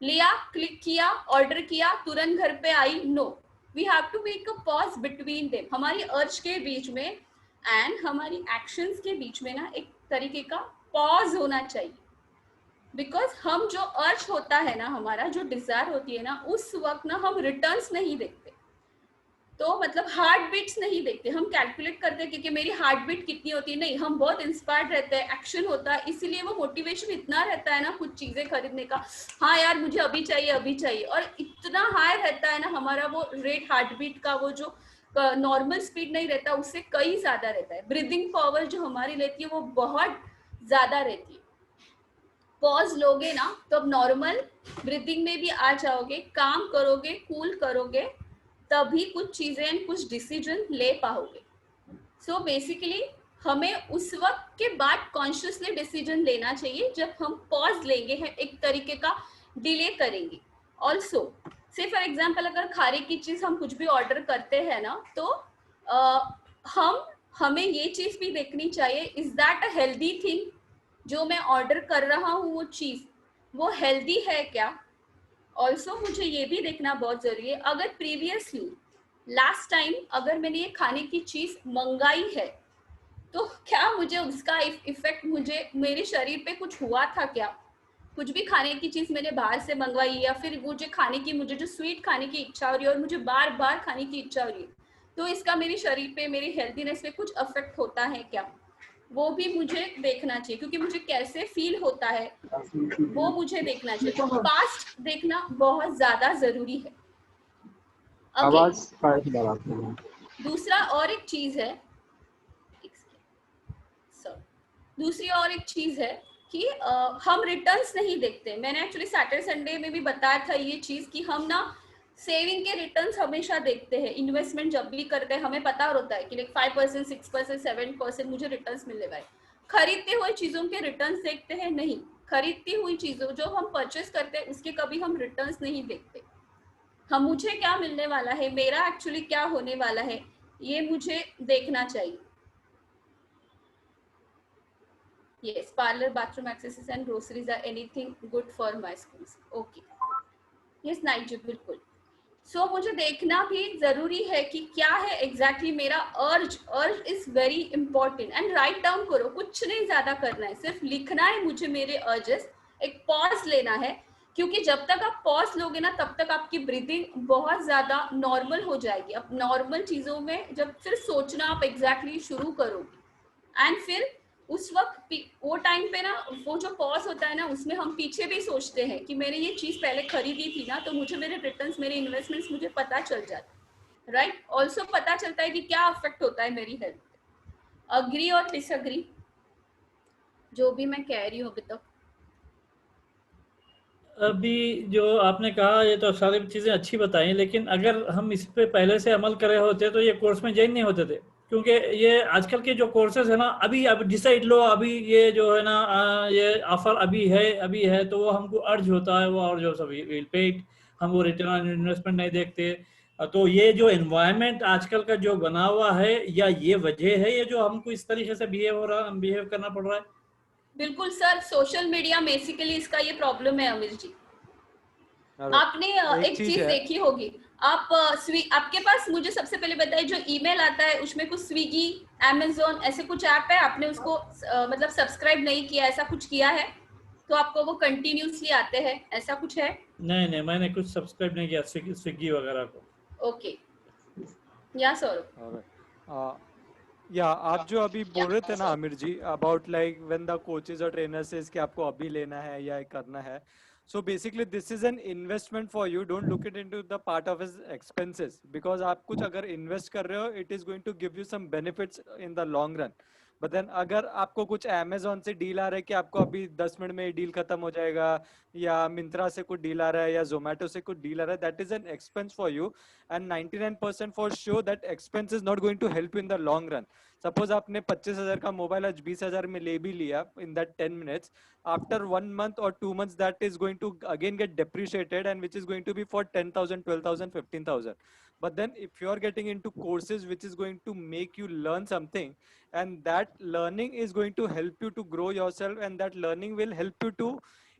[SPEAKER 1] लिया, क्लिक किया, ऑर्डर किया, तुरंत घर पे आई, no, we have to make a pause between them. हमारी अर्ज के बीच में एंड हमारी एक्शंस के बीच में ना एक तरीके का पॉज होना चाहिए। बिकॉज हम जो अर्ज होता है ना, हमारा जो डिजायर होती है ना, उस वक्त ना हम रिटर्न्स नहीं देखते। तो मतलब हार्ट बीट्स नहीं देखते, हम कैलकुलेट करते हैं कि मेरी हार्ट बीट कितनी होती है, नहीं, हम बहुत इंस्पायर्ड रहते हैं, एक्शन होता है, इसीलिए वो मोटिवेशन इतना रहता है ना कुछ चीजें खरीदने का, हाँ यार मुझे अभी चाहिए अभी चाहिए। और इतना हाई रहता है ना हमारा वो रेट हार्ट बीट का, वो जो नॉर्मल स्पीड नहीं रहता उससे कई ज्यादा रहता है। ब्रीदिंग पावर जो हमारी रहती है वो बहुत ज्यादा रहती है। पॉज लोगे ना तो अब नॉर्मल ब्रीदिंग में भी आ जाओगे, काम करोगे, कूल करोगे, तभी कुछ चीजें कुछ डिसीजन ले पाओगे। सो बेसिकली हमें उस वक्त के बाद कॉन्शियसली डिसीजन लेना चाहिए जब हम पॉज लेंगे, हैं एक तरीके का डिले करेंगे। ऑल्सो से फॉर एग्जाम्पल अगर खाने की चीज हम कुछ भी ऑर्डर करते हैं ना, तो हमें ये चीज भी देखनी चाहिए, is that a healthy thing, जो मैं ऑर्डर कर रहा हूँ वो चीज वो हेल्दी है क्या। ऑल्सो मुझे ये भी देखना बहुत जरूरी है, अगर प्रीवियसली लास्ट टाइम अगर मैंने ये खाने की चीज मंगाई है तो क्या मुझे उसका इफेक्ट मुझे मेरे शरीर पे कुछ हुआ था क्या। कुछ भी खाने की चीज मैंने बाहर से मंगवाई या फिर मुझे खाने की, मुझे जो स्वीट खाने की इच्छा हो रही है और मुझे बार बार खाने की इच्छा हो रही है, तो इसका मेरे शरीर पे, मेरी हेल्थीनेस पे कुछ अफेक्ट होता है क्या, वो भी मुझे देखना चाहिए। क्योंकि मुझे कैसे फील होता है वो मुझे देखना चाहिए। तो पास्ट देखना बहुत ज्यादा जरूरी है। दूसरा और एक चीज है, दूसरी और एक चीज है कि हम रिटर्न्स नहीं देखते। मैंने एक्चुअली सैटरडे संडे में भी बताया था ये चीज कि हम ना सेविंग के रिटर्न्स हमेशा देखते हैं। इन्वेस्टमेंट जब भी करते हैं हमें पता होता है कि लाइक 5%, 6%, 7% मुझे रिटर्न्स मिलने वाले। खरीदते हुए चीजों के रिटर्न्स देखते हैं, नहीं, खरीदती हुई चीजों जो हम परचेस करते हैं उसके कभी हम रिटर्न्स नहीं देखते। हम मुझे क्या मिलने वाला है, मेरा एक्चुअली क्या होने वाला है, ये मुझे देखना चाहिए। Yes, parlor, bathroom accessories and groceries are anything good for my schools. Okay. Yes, नाइजी बिल्कुल. So मुझे देखना भी जरूरी है कि क्या है एग्जैक्टली मेरा अर्ज is very important and write down करो. कुछ नहीं ज्यादा करना है, सिर्फ लिखना है मुझे मेरे अर्जेस. एक पॉज लेना है, क्योंकि जब तक आप पॉज लोगे ना तब तक आपकी ब्रीदिंग बहुत ज्यादा नॉर्मल हो जाएगी. अब नॉर्मल चीजों में जब फिर सोचना आप एग्जैक्टली शुरू करोगे एंड फिर उस वक्त वो टाइम पे ना वो जो पॉज होता है ना उसमें हम पीछे भी सोचते हैं कि मैंने ये चीज पहले खरीदी थी ना, तो मुझे मेरे रिटर्न्स मेरे इन्वेस्टमेंट्स मुझे पता चल जाता. राइट. ऑल्सो पता चलता है कि क्या अफेक्ट होता है मेरी हेल्थ पे. अग्री और डिसअग्री जो भी मैं कह रही हूँ अभी तक.
[SPEAKER 5] अभी जो आपने कहा ये तो सारी चीज़ें अच्छी बताई, लेकिन अगर हम इस पे पहले से अमल करे होते तो ये कोर्स में ज्वाइन नहीं होते थे. क्योंकि ये आजकल के जो कोर्सेज है ना, अभी अब डिसाइड लो, अभी ये जो है ना ये ऑफर अभी है तो वो हमको अर्ज होता है, वो और जो सब विल पे इट, हम वो रिटर्न ऑन इन्वेस्टमेंट नहीं देखते. तो ये जो एनवायरनमेंट आजकल का जो बना हुआ है, या ये वजह है ये जो हमको इस तरीके से बिहेव करना पड़ रहा है?
[SPEAKER 1] बिल्कुल सर, सोशल मीडिया बेसिकली इसका ये प्रॉब्लम है. अमीर जी, आपने एक चीज देखी होगी, आप आपके पास मुझे सबसे पहले बताइए, जो ईमेल आता है उसमें कुछ स्विगी, अमेज़न ऐसे कुछ ऐप है, आपने उसको मतलब सब्सक्राइब नहीं किया, ऐसा कुछ किया है तो आपको वो कंटिन्यूसली आते हैं, ऐसा कुछ है?
[SPEAKER 5] नहीं, मैंने कुछ सब्सक्राइब नहीं किया स्विगी वगैरह को.
[SPEAKER 1] ओके. या सौरभ.
[SPEAKER 2] या आप जो अभी बोल रहे थे ना Aamir ji about like when the coaches और ट्रेनर सेज कि आपको अभी लेना है या करना है, so basically this is an investment for you. Don't look it into the part of his expenses, because आप कुछ अगर invest कर रहे हो it is going to give you some benefits in the long run. But then अगर आपको कुछ Amazon से डील आ रहा है कि आपको अभी 10 मिनट में डील खत्म हो जाएगा, या मिंत्रा से कुछ डील आ रहा है, या जोमेटो से कुछ डील आ रहा है, that is an expense for you and 99% for sure that expense is not going to help you in the long run. Suppose आपने 25,000 का मोबाइल आज 20,000 में ले भी लिया in that 10 minutes, after 1 month or 2 months that is going to again get depreciated, and which is going to be for 10,000, 12,000, 15,000. But then if you are getting into courses which is going to make you learn something, and that learning is going to help you to grow yourself, and that learning will help you to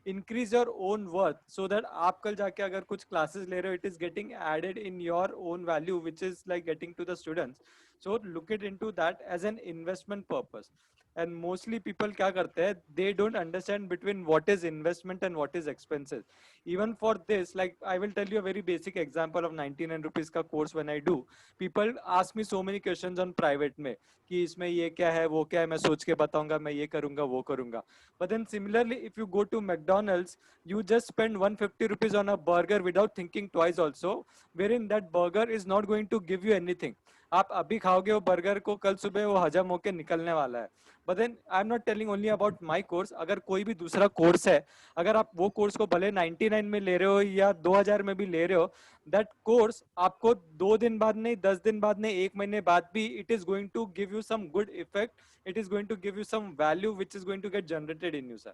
[SPEAKER 2] increase your own worth, so that आप कल जाके अगर कुछ classes ले रहे हो, it is getting added in your own value, which is like getting to the students. So look it into that as an investment purpose. And mostly people क्या करते हैं, they don't understand between what is investment and what is expenses. Even for this, like I will tell you a very basic example of 99 rupees का course. When I do, people ask me so many questions on private में कि इसमें ये क्या है, वो क्या है, मैं सोच के बताऊंगा, मैं ये करूंगा, वो करूंगा. But then similarly, if you go to McDonald's, you just spend 150 rupees on a burger without thinking twice also, wherein that burger is not going to give you anything. आप अभी खाओगे वो बर्गर को, कल सुबह वो हजम होके निकलने वाला है. But then I'm not telling only about my course. अगर कोई भी दूसरा कोर्स है, अगर आप वो कोर्स को भले 99 में ले रहे हो या 2000 में भी ले रहे हो, that course आपको 2 दिन बाद नहीं, 10 दिन बाद नहीं, 1 महीने बाद भी it is going to give you some good effect. It is going to give you some value which is going to get generated in you, sir.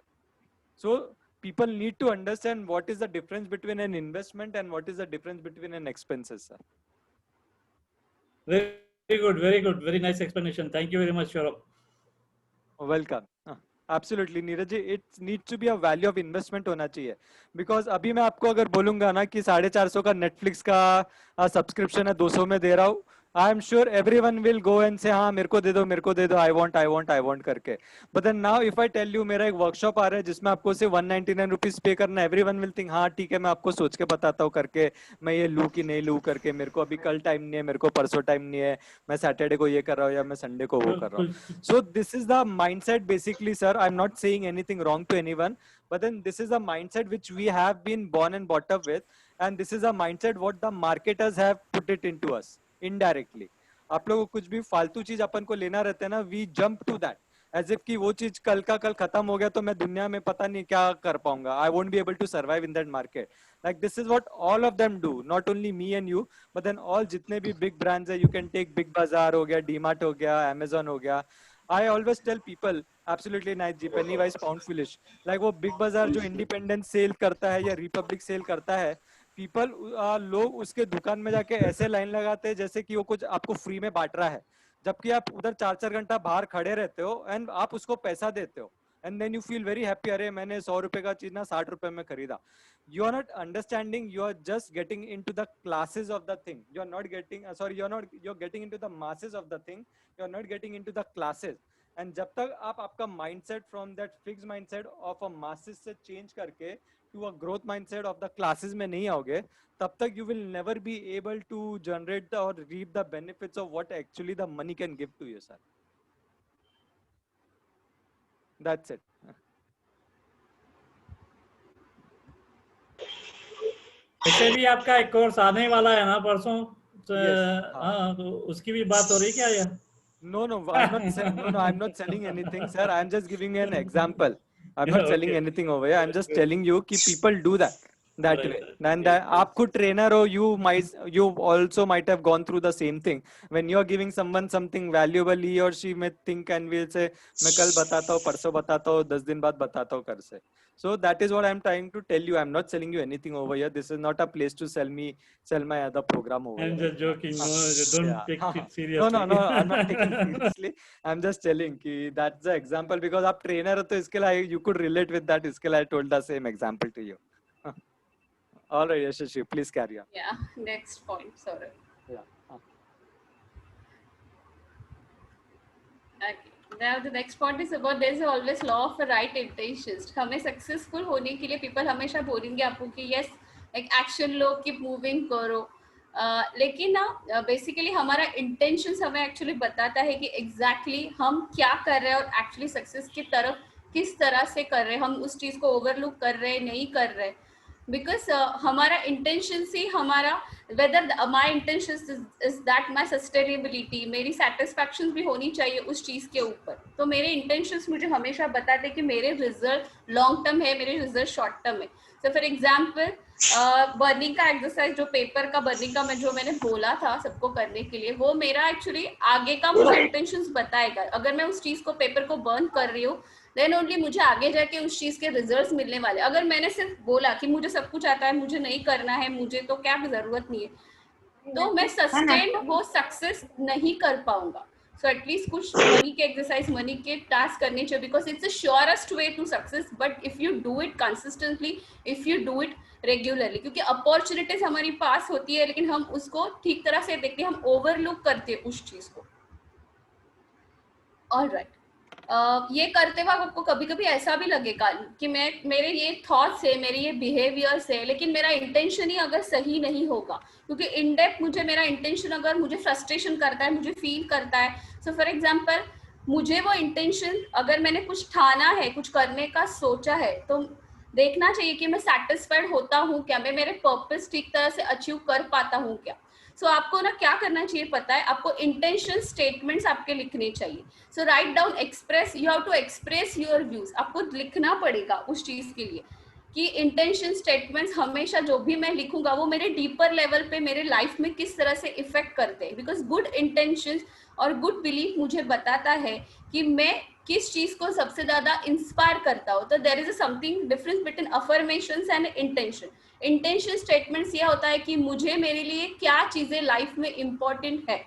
[SPEAKER 2] So people need to understand what is the difference between an investment and what is the difference between an expenses, sir.
[SPEAKER 5] Very good, very nice explanation. Thank you very much, Saurabh.
[SPEAKER 2] Welcome. Absolutely Neeraj ji, it needs to be a value of investment होना चाहिए. Because अभी मैं आपको अगर बोलूंगा ना कि 450 का नेटफ्लिक्स का सब्सक्रिप्शन है, 200 में दे रहा हूँ, I am sure everyone will go and से हाँ मेरे को दे दो, आई वांट करके. But then now if I tell you मेरा एक वर्कशॉप आ रहा है जिसमें आपको सिर्फ 199 रुपीज पे करना है, एवरीवन विल थिंक हाँ ठीक है मैं आपको सोच के बताता हूँ करके, मैं ये लूँ कि नहीं लूँ करके, मेरे को अभी कल टाइम नहीं है, मेरे को परसों टाइम नहीं है, मैं सैटरडे को ये कर रहा हूँ या मैं संडे को वो कर रहा हूँ. So this is the mindset basically, sir. I am not saying anything wrong to anyone, but then this is a mindset which we have been born and brought up with, and this is a mindset what the marketers have put it into us indirectly. आप लोगों को कुछ भी फालतू चीज अपन को लेना रहता है ना, we jump to that as if कि वो चीज कल का कल खत्म हो गया तो मैं दुनिया में पता नहीं क्या कर पाऊंगा, I won't be able to survive in that market. Like this is what all of them do, not only me and you, but then all जितने भी big brands है, you can take Big Bazaar हो गया, DMart हो गया, Amazon हो गया. I always tell people, absolutely nice ji, penny wise pound foolish. Like वो Big Bazaar जो independent sale करता है या Republic sale करता है, people लोग उसके दुकान में जाके ऐसे लाइन लगाते हैं जैसे कि वो कुछ आपको फ्री में बांट रहा है, जबकि आप उधर 4-4 घंटा बाहर खड़े रहते हो एंड आप उसको पैसा देते हो. and then you feel very happy, अरे मैंने 100 रुपए का चीज ना 60 रुपए में खरीदा. You are not understanding, you are just getting into the classes of the thing. You are not getting, you're getting into the masses of the thing. You are not getting into the classes. And जब तक आप आपका mindset from that fixed mindset of a masses से change करके to a growth mindset of the classes में नहीं आओगे, तब तक you will never be able to generate or reap the benefits of what actually the money can give to you, sir. That's it.
[SPEAKER 5] वैसे भी आपका एक कोर्स आने वाला है ना परसों, तो
[SPEAKER 2] Yes,
[SPEAKER 5] हाँ, तो उसकी भी बात हो रही क्या या?
[SPEAKER 2] No, I'm not selling anything, sir. I'm just giving an example. I'm not selling
[SPEAKER 5] Okay.
[SPEAKER 2] anything over here. I'm just telling you कि people do that
[SPEAKER 5] Right.
[SPEAKER 2] way. And आप खुद trainer हो, you also might have gone through the same thing. When you are giving someone something valuable, he or she may think and will say, मैं कल बताता हूँ, परसों बताता हूँ, 10 दिन बाद बताता हूँ कर से. So that is what I'm trying to tell you. I'm not selling you anything over here. This is not a place to sell my other program over
[SPEAKER 5] I'm
[SPEAKER 2] here.
[SPEAKER 5] just joking. No, don't
[SPEAKER 2] Yeah.
[SPEAKER 5] take it seriously.
[SPEAKER 2] No, I'm not taking it seriously. I'm just telling कि that's the example because आप trainer हो तो इसके लिए you could relate with that. इसके लिए I told the same example to you. All right, Yashasvi, please carry on.
[SPEAKER 1] Yeah, next point, sorry.
[SPEAKER 2] Yeah.
[SPEAKER 1] Okay. Now the next point is about there is always law of right intentions. हमें successful होने के लिए people हमेशा बोलेंगे आपको कि yes, like action लो, keep moving करो. लेकिन ना बेसिकली हमारा इंटेंशंस हमें एक्चुअली बताता है कि एग्जैक्टली हम क्या कर रहे हैं और एक्चुअली सक्सेस की तरफ किस तरह से कर रहे हैं. हम उस चीज़ को ओवरलुक कर रहे हैं, नहीं कर रहे. बिकॉज हमारा इंटेंशन ही हमारा whether my intention is that my sustainability, मेरी सेटिस्फैक्शन भी होनी चाहिए उस चीज़ के ऊपर. तो मेरे इंटेंशंस मुझे हमेशा बताते हैं कि मेरे रिजल्ट लॉन्ग टर्म है, मेरे रिजल्ट शॉर्ट टर्म है. सो फॉर एग्जाम्पल बर्निंग का एक्सरसाइज, जो पेपर का बर्निंग का जो मैंने बोला था सबको करने के लिए, वो मेरा एक्चुअली आगे का मुझे इंटेंशंस बताएगा. अगर मैं उस चीज़ को पेपर को बर्न कर रही हूँ देन ओनली मुझे आगे जाके उस चीज के रिजल्ट्स मिलने वाले. अगर मैंने सिर्फ बोला कि मुझे सब कुछ आता है, मुझे नहीं करना है, मुझे तो क्या जरूरत नहीं है, तो मैं सस्टेन वो सक्सेस नहीं कर पाऊंगा. सो एटलीस्ट कुछ मनी के एक्सरसाइज, मनी के टास्क करने चाहिए because it's the surest way to success. But if you do it consistently, if you do it regularly, क्योंकि अपॉर्चुनिटीज हमारी पास होती है लेकिन हम उसको ठीक तरह से देखते हैं, हम ओवरलुक करते हैं उस चीज को. ऑलराइट. ये करते वक्त आपको कभी कभी ऐसा भी लगेगा कि मेरे ये थॉट्स है, मेरे ये बिहेवियर्स है, लेकिन मेरा इंटेंशन ही अगर सही नहीं होगा, क्योंकि इन डेप्थ मुझे मेरा इंटेंशन अगर मुझे फ्रस्ट्रेशन करता है, मुझे फील करता है. सो फॉर एग्जांपल मुझे वो इंटेंशन, अगर मैंने कुछ ठाना है, कुछ करने का सोचा है, तो देखना चाहिए कि मैं सेटिस्फाइड होता हूँ क्या, मैं मेरे पर्पस ठीक तरह से अचीव कर पाता हूँ क्या. सो आपको ना क्या करना चाहिए पता है, आपको इंटेंशन स्टेटमेंट्स आपके लिखने चाहिए. So write down, express, you have to express your views. आपको लिखना पड़ेगा उस चीज के लिए कि इंटेंशन स्टेटमेंट्स हमेशा जो भी मैं लिखूंगा वो मेरे डीपर लेवल पे मेरे लाइफ में किस तरह से इफेक्ट करते हैं. बिकॉज गुड इंटेंशंस और गुड बिलीफ मुझे बताता है कि मैं किस चीज को सबसे ज्यादा इंस्पायर करता हूँ. तो there is something difference between affirmations and intention. Intention statements ये होता है कि मुझे, मेरे लिए क्या चीजें लाइफ में इंपॉर्टेंट है.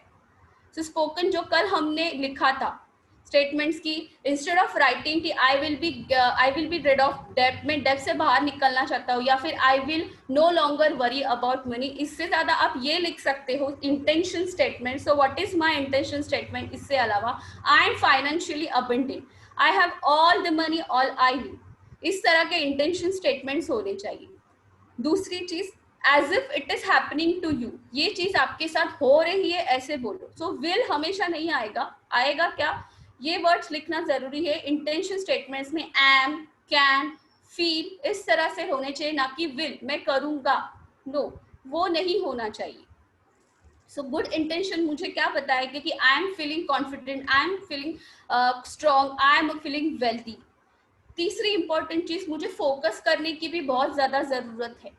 [SPEAKER 1] सो स्पोकन जो कल हमने लिखा था स्टेटमेंट्स की, इंस्टेड ऑफ राइटिंग कि I will be rid of डेब्ट, मैं डेब्ट से बाहर निकलना चाहता हूँ, या फिर I will no longer worry about money, इससे ज्यादा आप ये लिख सकते हो intention statement. So what is my intention statement? इससे अलावा I am financially abundant, I have all the money all I need. इस तरह के इंटेंशन स्टेटमेंट्स होने चाहिए. दूसरी चीज, as if it is happening to you, ये चीज आपके साथ हो रही है ऐसे बोलो. सो विल हमेशा नहीं आएगा, आएगा क्या, ये वर्ड्स लिखना जरूरी है. इंटेंशन स्टेटमेंट्स में एम, कैन, फील इस तरह से होने चाहिए, ना कि विल, मैं करूंगा. नो, वो नहीं होना चाहिए. सो गुड इंटेंशन मुझे क्या बताएगा कि I am feeling confident, I am feeling strong, I am feeling wealthy. तीसरी इंपॉर्टेंट चीज, मुझे फोकस करने की भी बहुत ज्यादा जरूरत है.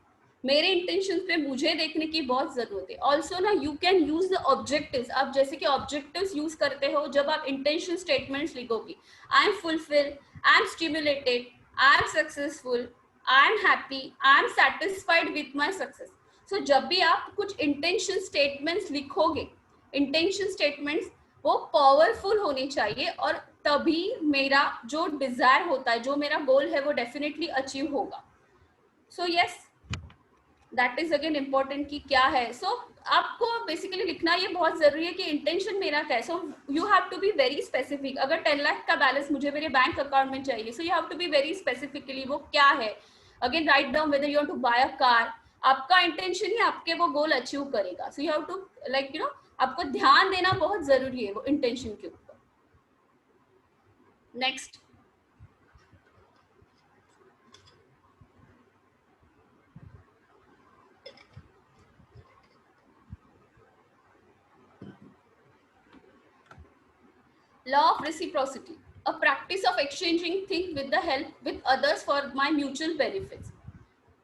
[SPEAKER 1] मेरे इंटेंशन पे मुझे देखने की बहुत जरूरत है. ऑल्सो ना you can use the objectives. आप जैसे कि ऑब्जेक्टिव्स यूज करते हो जब आप इंटेंशन स्टेटमेंट्स लिखोगे. I am fulfil, I am stimulated, I am successful, I am happy, I am satisfied with my success. So जब भी आप कुछ इंटेंशन स्टेटमेंट्स लिखोगे, इंटेंशन स्टेटमेंट्स वो पावरफुल होने चाहिए और तभी मेरा जो डिजायर होता है, जो मेरा गोल है, वो डेफिनेटली अचीव होगा. So yes, that is again important कि क्या है. सो आपको बेसिकली लिखना ये बहुत जरूरी है कि इंटेंशन मेरा क्या है. So you have to be very specific. अगर 10 लाख का बैलेंस मुझे मेरे बैंक अकाउंट में चाहिए, so you have to be very specifically वो क्या है. Again write down whether you want to buy a car. आपका इंटेंशन ही आपके वो गोल अचीव करेगा. So you have to like you know, आपको ध्यान देना बहुत जरूरी है वो इंटेंशन के ऊपर. Next, law of reciprocity, a practice of exchanging things with the help with others for my mutual benefits.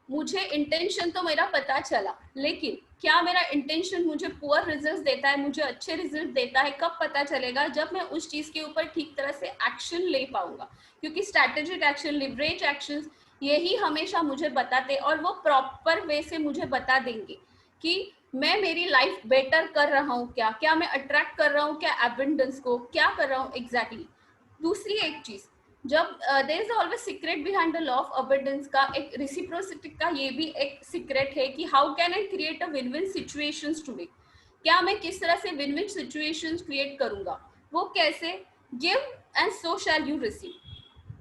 [SPEAKER 1] मुझे इंटेंशन तो मेरा पता चला, लेकिन क्या मेरा इंटेंशन मुझे पुअर रिजल्ट्स देता है, मुझे अच्छे रिजल्ट देता है, कब पता चलेगा? जब मैं उस चीज के ऊपर ठीक तरह से एक्शन ले पाऊंगा. क्योंकि स्ट्रैटेजिक एक्शन, लिवरेज एक्शंस, यही हमेशा मुझे बताते और वो प्रॉपर वे से मुझे बता देंगे कि मैं मेरी लाइफ बेटर कर रहा हूँ क्या, क्या मैं अट्रैक्ट कर रहा हूँ क्या एबंडेंस को, क्या कर रहा हूँ एग्जैक्टली. दूसरी एक चीज, जब there is always secret behind the law of abundance का, एक रेसिप्रोसिटी का ये भी एक सीक्रेट है कि how can I create a win win situations today. क्या मैं किस तरह से विन विन सिचुएशंस क्रिएट करूंगा, वो कैसे? Give and so shall you receive.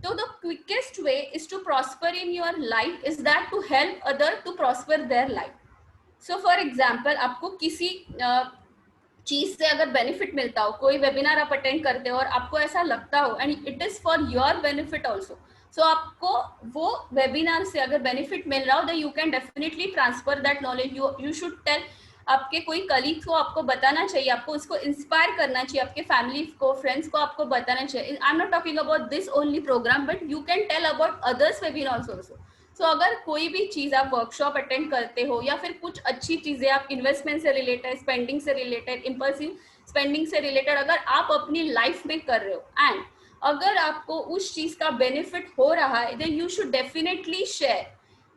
[SPEAKER 1] तो the quickest way is to prosper in your life is that to help other to prosper their life. So for example, आपको किसी चीज से अगर benefit मिलता हो, कोई वेबिनार आप अटेंड करते हो और आपको ऐसा लगता हो and it is for your benefit also, so आपको वो वेबिनार से अगर बेनिफिट मिल रहा हो, then you can definitely transfer that knowledge. You should tell, आपके कोई कलीग को आपको बताना चाहिए, आपको उसको इंस्पायर करना चाहिए, आपके फैमिली को, फ्रेंड्स को आपको बताना चाहिए. I am not talking about this only programme, but you can tell about others webinars also. So अगर कोई भी चीज आप वर्कशॉप अटेंड करते हो या फिर कुछ अच्छी चीजें आप इन्वेस्टमेंट से रिलेटेड, स्पेंडिंग से रिलेटेड, इम्पल्सिव स्पेंडिंग से रिलेटेड अगर आप अपनी लाइफ में कर रहे हो एंड अगर आपको उस चीज का बेनिफिट हो रहा है, then you should definitely share.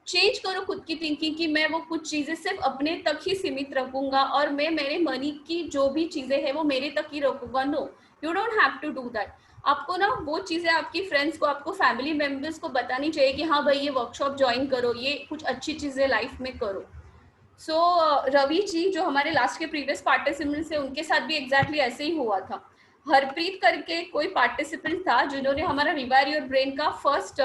[SPEAKER 1] Change करो खुद की थिंकिंग कि मैं वो कुछ चीजें सिर्फ अपने तक ही सीमित रखूंगा और मैं मेरे मनी की जो भी चीजें हैं वो मेरे तक ही रखूंगा. No, you don't have to do that. आपको ना वो चीजें आपकी फ्रेंड्स को, आपको फैमिली मेंबर्स को बतानी चाहिए कि हाँ भाई ये वर्कशॉप ज्वाइन करो, ये कुछ अच्छी चीजें लाइफ में करो. सो रवि जी जो हमारे लास्ट के प्रीवियस पार्टिसिपेंट्स है, उनके साथ भी एग्जैक्टली ऐसे ही हुआ था. हरप्रीत करके कोई पार्टिसिपेंट था जिन्होंने हमारा रिवायर योर ब्रेन का फर्स्ट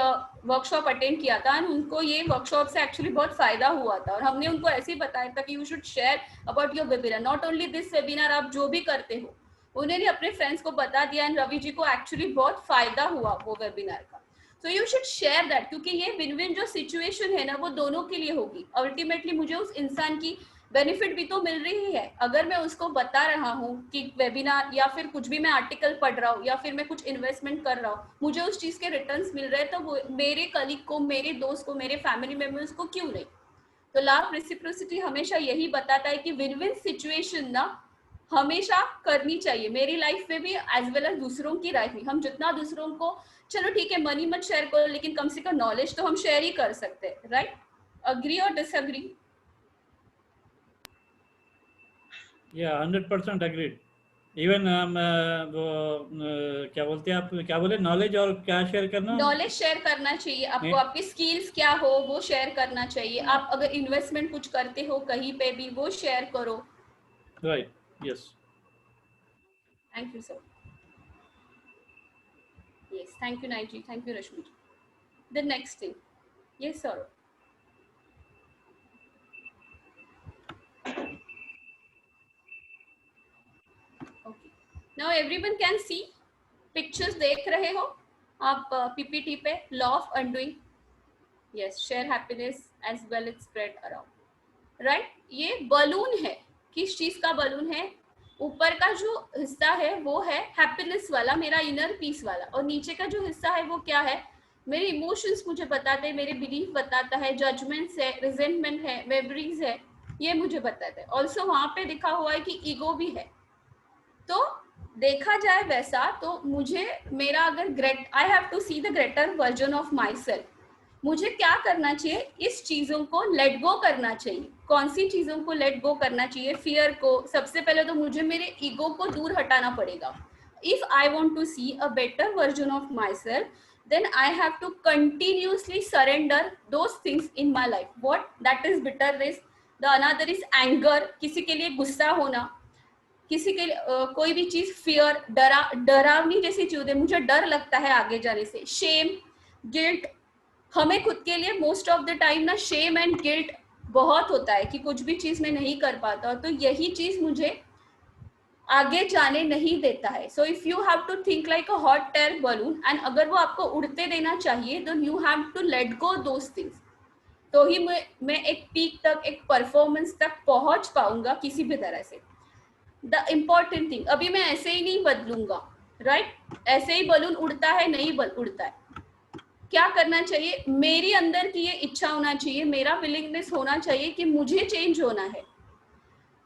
[SPEAKER 1] वर्कशॉप अटेंड किया था, और उनको ये वर्कशॉप से एक्चुअली बहुत फायदा हुआ था. और हमने उनको ऐसे ही बताया था कि you should share about your webinar, not only this webinar, आप जो भी करते हो. उन्होंने अपने फ्रेंड्स को बता दिया एंड रवि जी को एक्चुअली बहुत फायदा हुआ वो वेबिनार का. So you should share that, क्योंकि ये विन विन जो सिचुएशन है ना, वो दोनों के लिए होगी. अल्टीमेटली मुझे उस इंसान की बेनिफिट भी तो मिल रही है. अगर मैं उसको बता रहा हूँ कि वेबिनार या फिर कुछ भी मैं आर्टिकल पढ़ रहा हूँ या फिर मैं कुछ इन्वेस्टमेंट कर रहा हूँ, मुझे उस चीज के रिटर्न्स मिल रहे हैं, तो वो मेरे कलीग को, मेरे दोस्त को, मेरे फैमिली मेंबर्स को क्यों नहीं. तो लॉ ऑफ रेसिप्रोसिटी हमेशा यही बताता है कि विन विन सिचुएशन ना हमेशा करनी चाहिए, मेरी लाइफ में भी एज वेल एज दूसरों की लाइफ में. हम जितना दूसरों को, चलो ठीक है मनी मत शेयर करो, लेकिन कम से कम नॉलेज तो हम शेयर ही कर सकते हैं. राइट? अग्री और डिसएग्री?
[SPEAKER 5] या 100% अग्रीड. इवन वो क्या बोलते हैं आप, क्या बोले, नॉलेज और क्या शेयर करना?
[SPEAKER 1] नॉलेज शेयर करना चाहिए आपको. आपकी स्किल्स क्या हो वो शेयर करना चाहिए. आप अगर इन्वेस्टमेंट कुछ करते हो कहीं पे भी, वो शेयर करो.
[SPEAKER 5] Right. Yes.
[SPEAKER 1] Thank you, sir. Yes, thank you, Naiji. Thank you, Rashmi. The next thing. Yes, sir. Okay. Now everyone can see pictures. देख रहे हो आप PPT पे? Law of undoing. Yes, share happiness as well as spread around. Right? ये balloon है. किस चीज का बलून है? ऊपर का जो हिस्सा है वो है हैप्पीनेस वाला, मेरा इनर पीस वाला, और नीचे का जो हिस्सा है वो क्या है? मेरे इमोशंस मुझे बताते हैं, मेरे बिलीफ बताता है, जजमेंट्स है, रिजेंटमेंट है, मेमोरीज है, ये मुझे बताता है. ऑल्सो वहां पे लिखा हुआ है कि ईगो भी है. तो देखा जाए वैसा तो मुझे मेरा अगर I have to see the greater version of my self. मुझे क्या करना चाहिए? इस चीजों को लेट गो करना चाहिए. कौन सी चीजों को लेट गो करना चाहिए? फियर को. सबसे पहले तो मुझे मेरे ईगो को दूर हटाना पड़ेगा. if I want to see a better version of myself, then I have to continuously surrender those things in my life. What? That is bitterness. The another is anger. किसी के लिए गुस्सा होना, किसी के कोई भी चीज, फियर, डरावनी जैसी चीज है, मुझे डर लगता है आगे जाने से. Shame, guilt. हमें खुद के लिए मोस्ट ऑफ द टाइम ना शेम एंड गिल्ट बहुत होता है कि कुछ भी चीज मैं नहीं कर पाता, तो यही चीज मुझे आगे जाने नहीं देता है. So if you have to think like a hot air balloon, and अगर वो आपको उड़ते देना चाहिए, then you have to let go those things. तो ही मैं एक पीक तक, एक परफॉर्मेंस तक पहुंच पाऊंगा किसी भी तरह से. द इम्पॉर्टेंट थिंग, अभी मैं ऐसे ही नहीं बदलूंगा, राइट? ऐसे ही बलून उड़ता है, नहीं उड़ता है. क्या करना चाहिए? मेरी अंदर की ये इच्छा होना चाहिए, मेरा विलिंगनेस होना चाहिए कि मुझे चेंज होना है.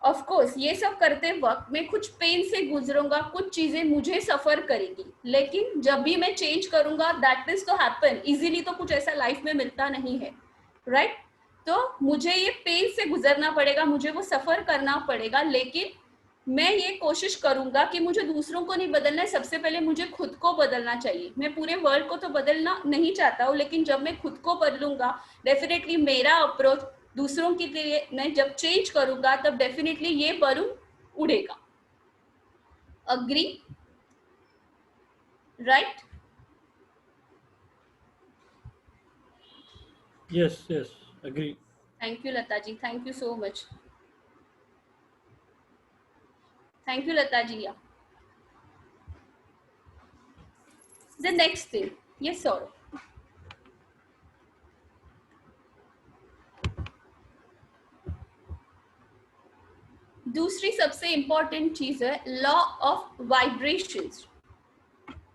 [SPEAKER 1] ऑफ कोर्स ये सब करते वक्त मैं कुछ पेन से गुजरूंगा, कुछ चीजें मुझे सफर करेगी, लेकिन जब भी मैं चेंज करूंगा, दैट इज तो हैपन. इजीली तो कुछ ऐसा लाइफ में मिलता नहीं है, राइट? तो मुझे ये पेन से गुजरना पड़ेगा, मुझे वो सफर करना पड़ेगा, लेकिन मैं ये कोशिश करूंगा कि मुझे दूसरों को नहीं बदलना है, सबसे पहले मुझे खुद को बदलना चाहिए. मैं पूरे वर्ल्ड को तो बदलना नहीं चाहता हूँ, लेकिन जब मैं खुद को बदलूंगा, डेफिनेटली मेरा अप्रोच दूसरों के लिए मैं जब चेंज करूंगा, तब डेफिनेटली ये बलून उड़ेगा. Agree? Right?
[SPEAKER 5] Yes yes, agree.
[SPEAKER 1] Thank you Lata ji, thank you so much. Thank you, Lata ji. Yeah. The next thing, yes, sir. दूसरी सबसे इम्पोर्टेंट चीज है लॉ ऑफ वाइब्रेशंस.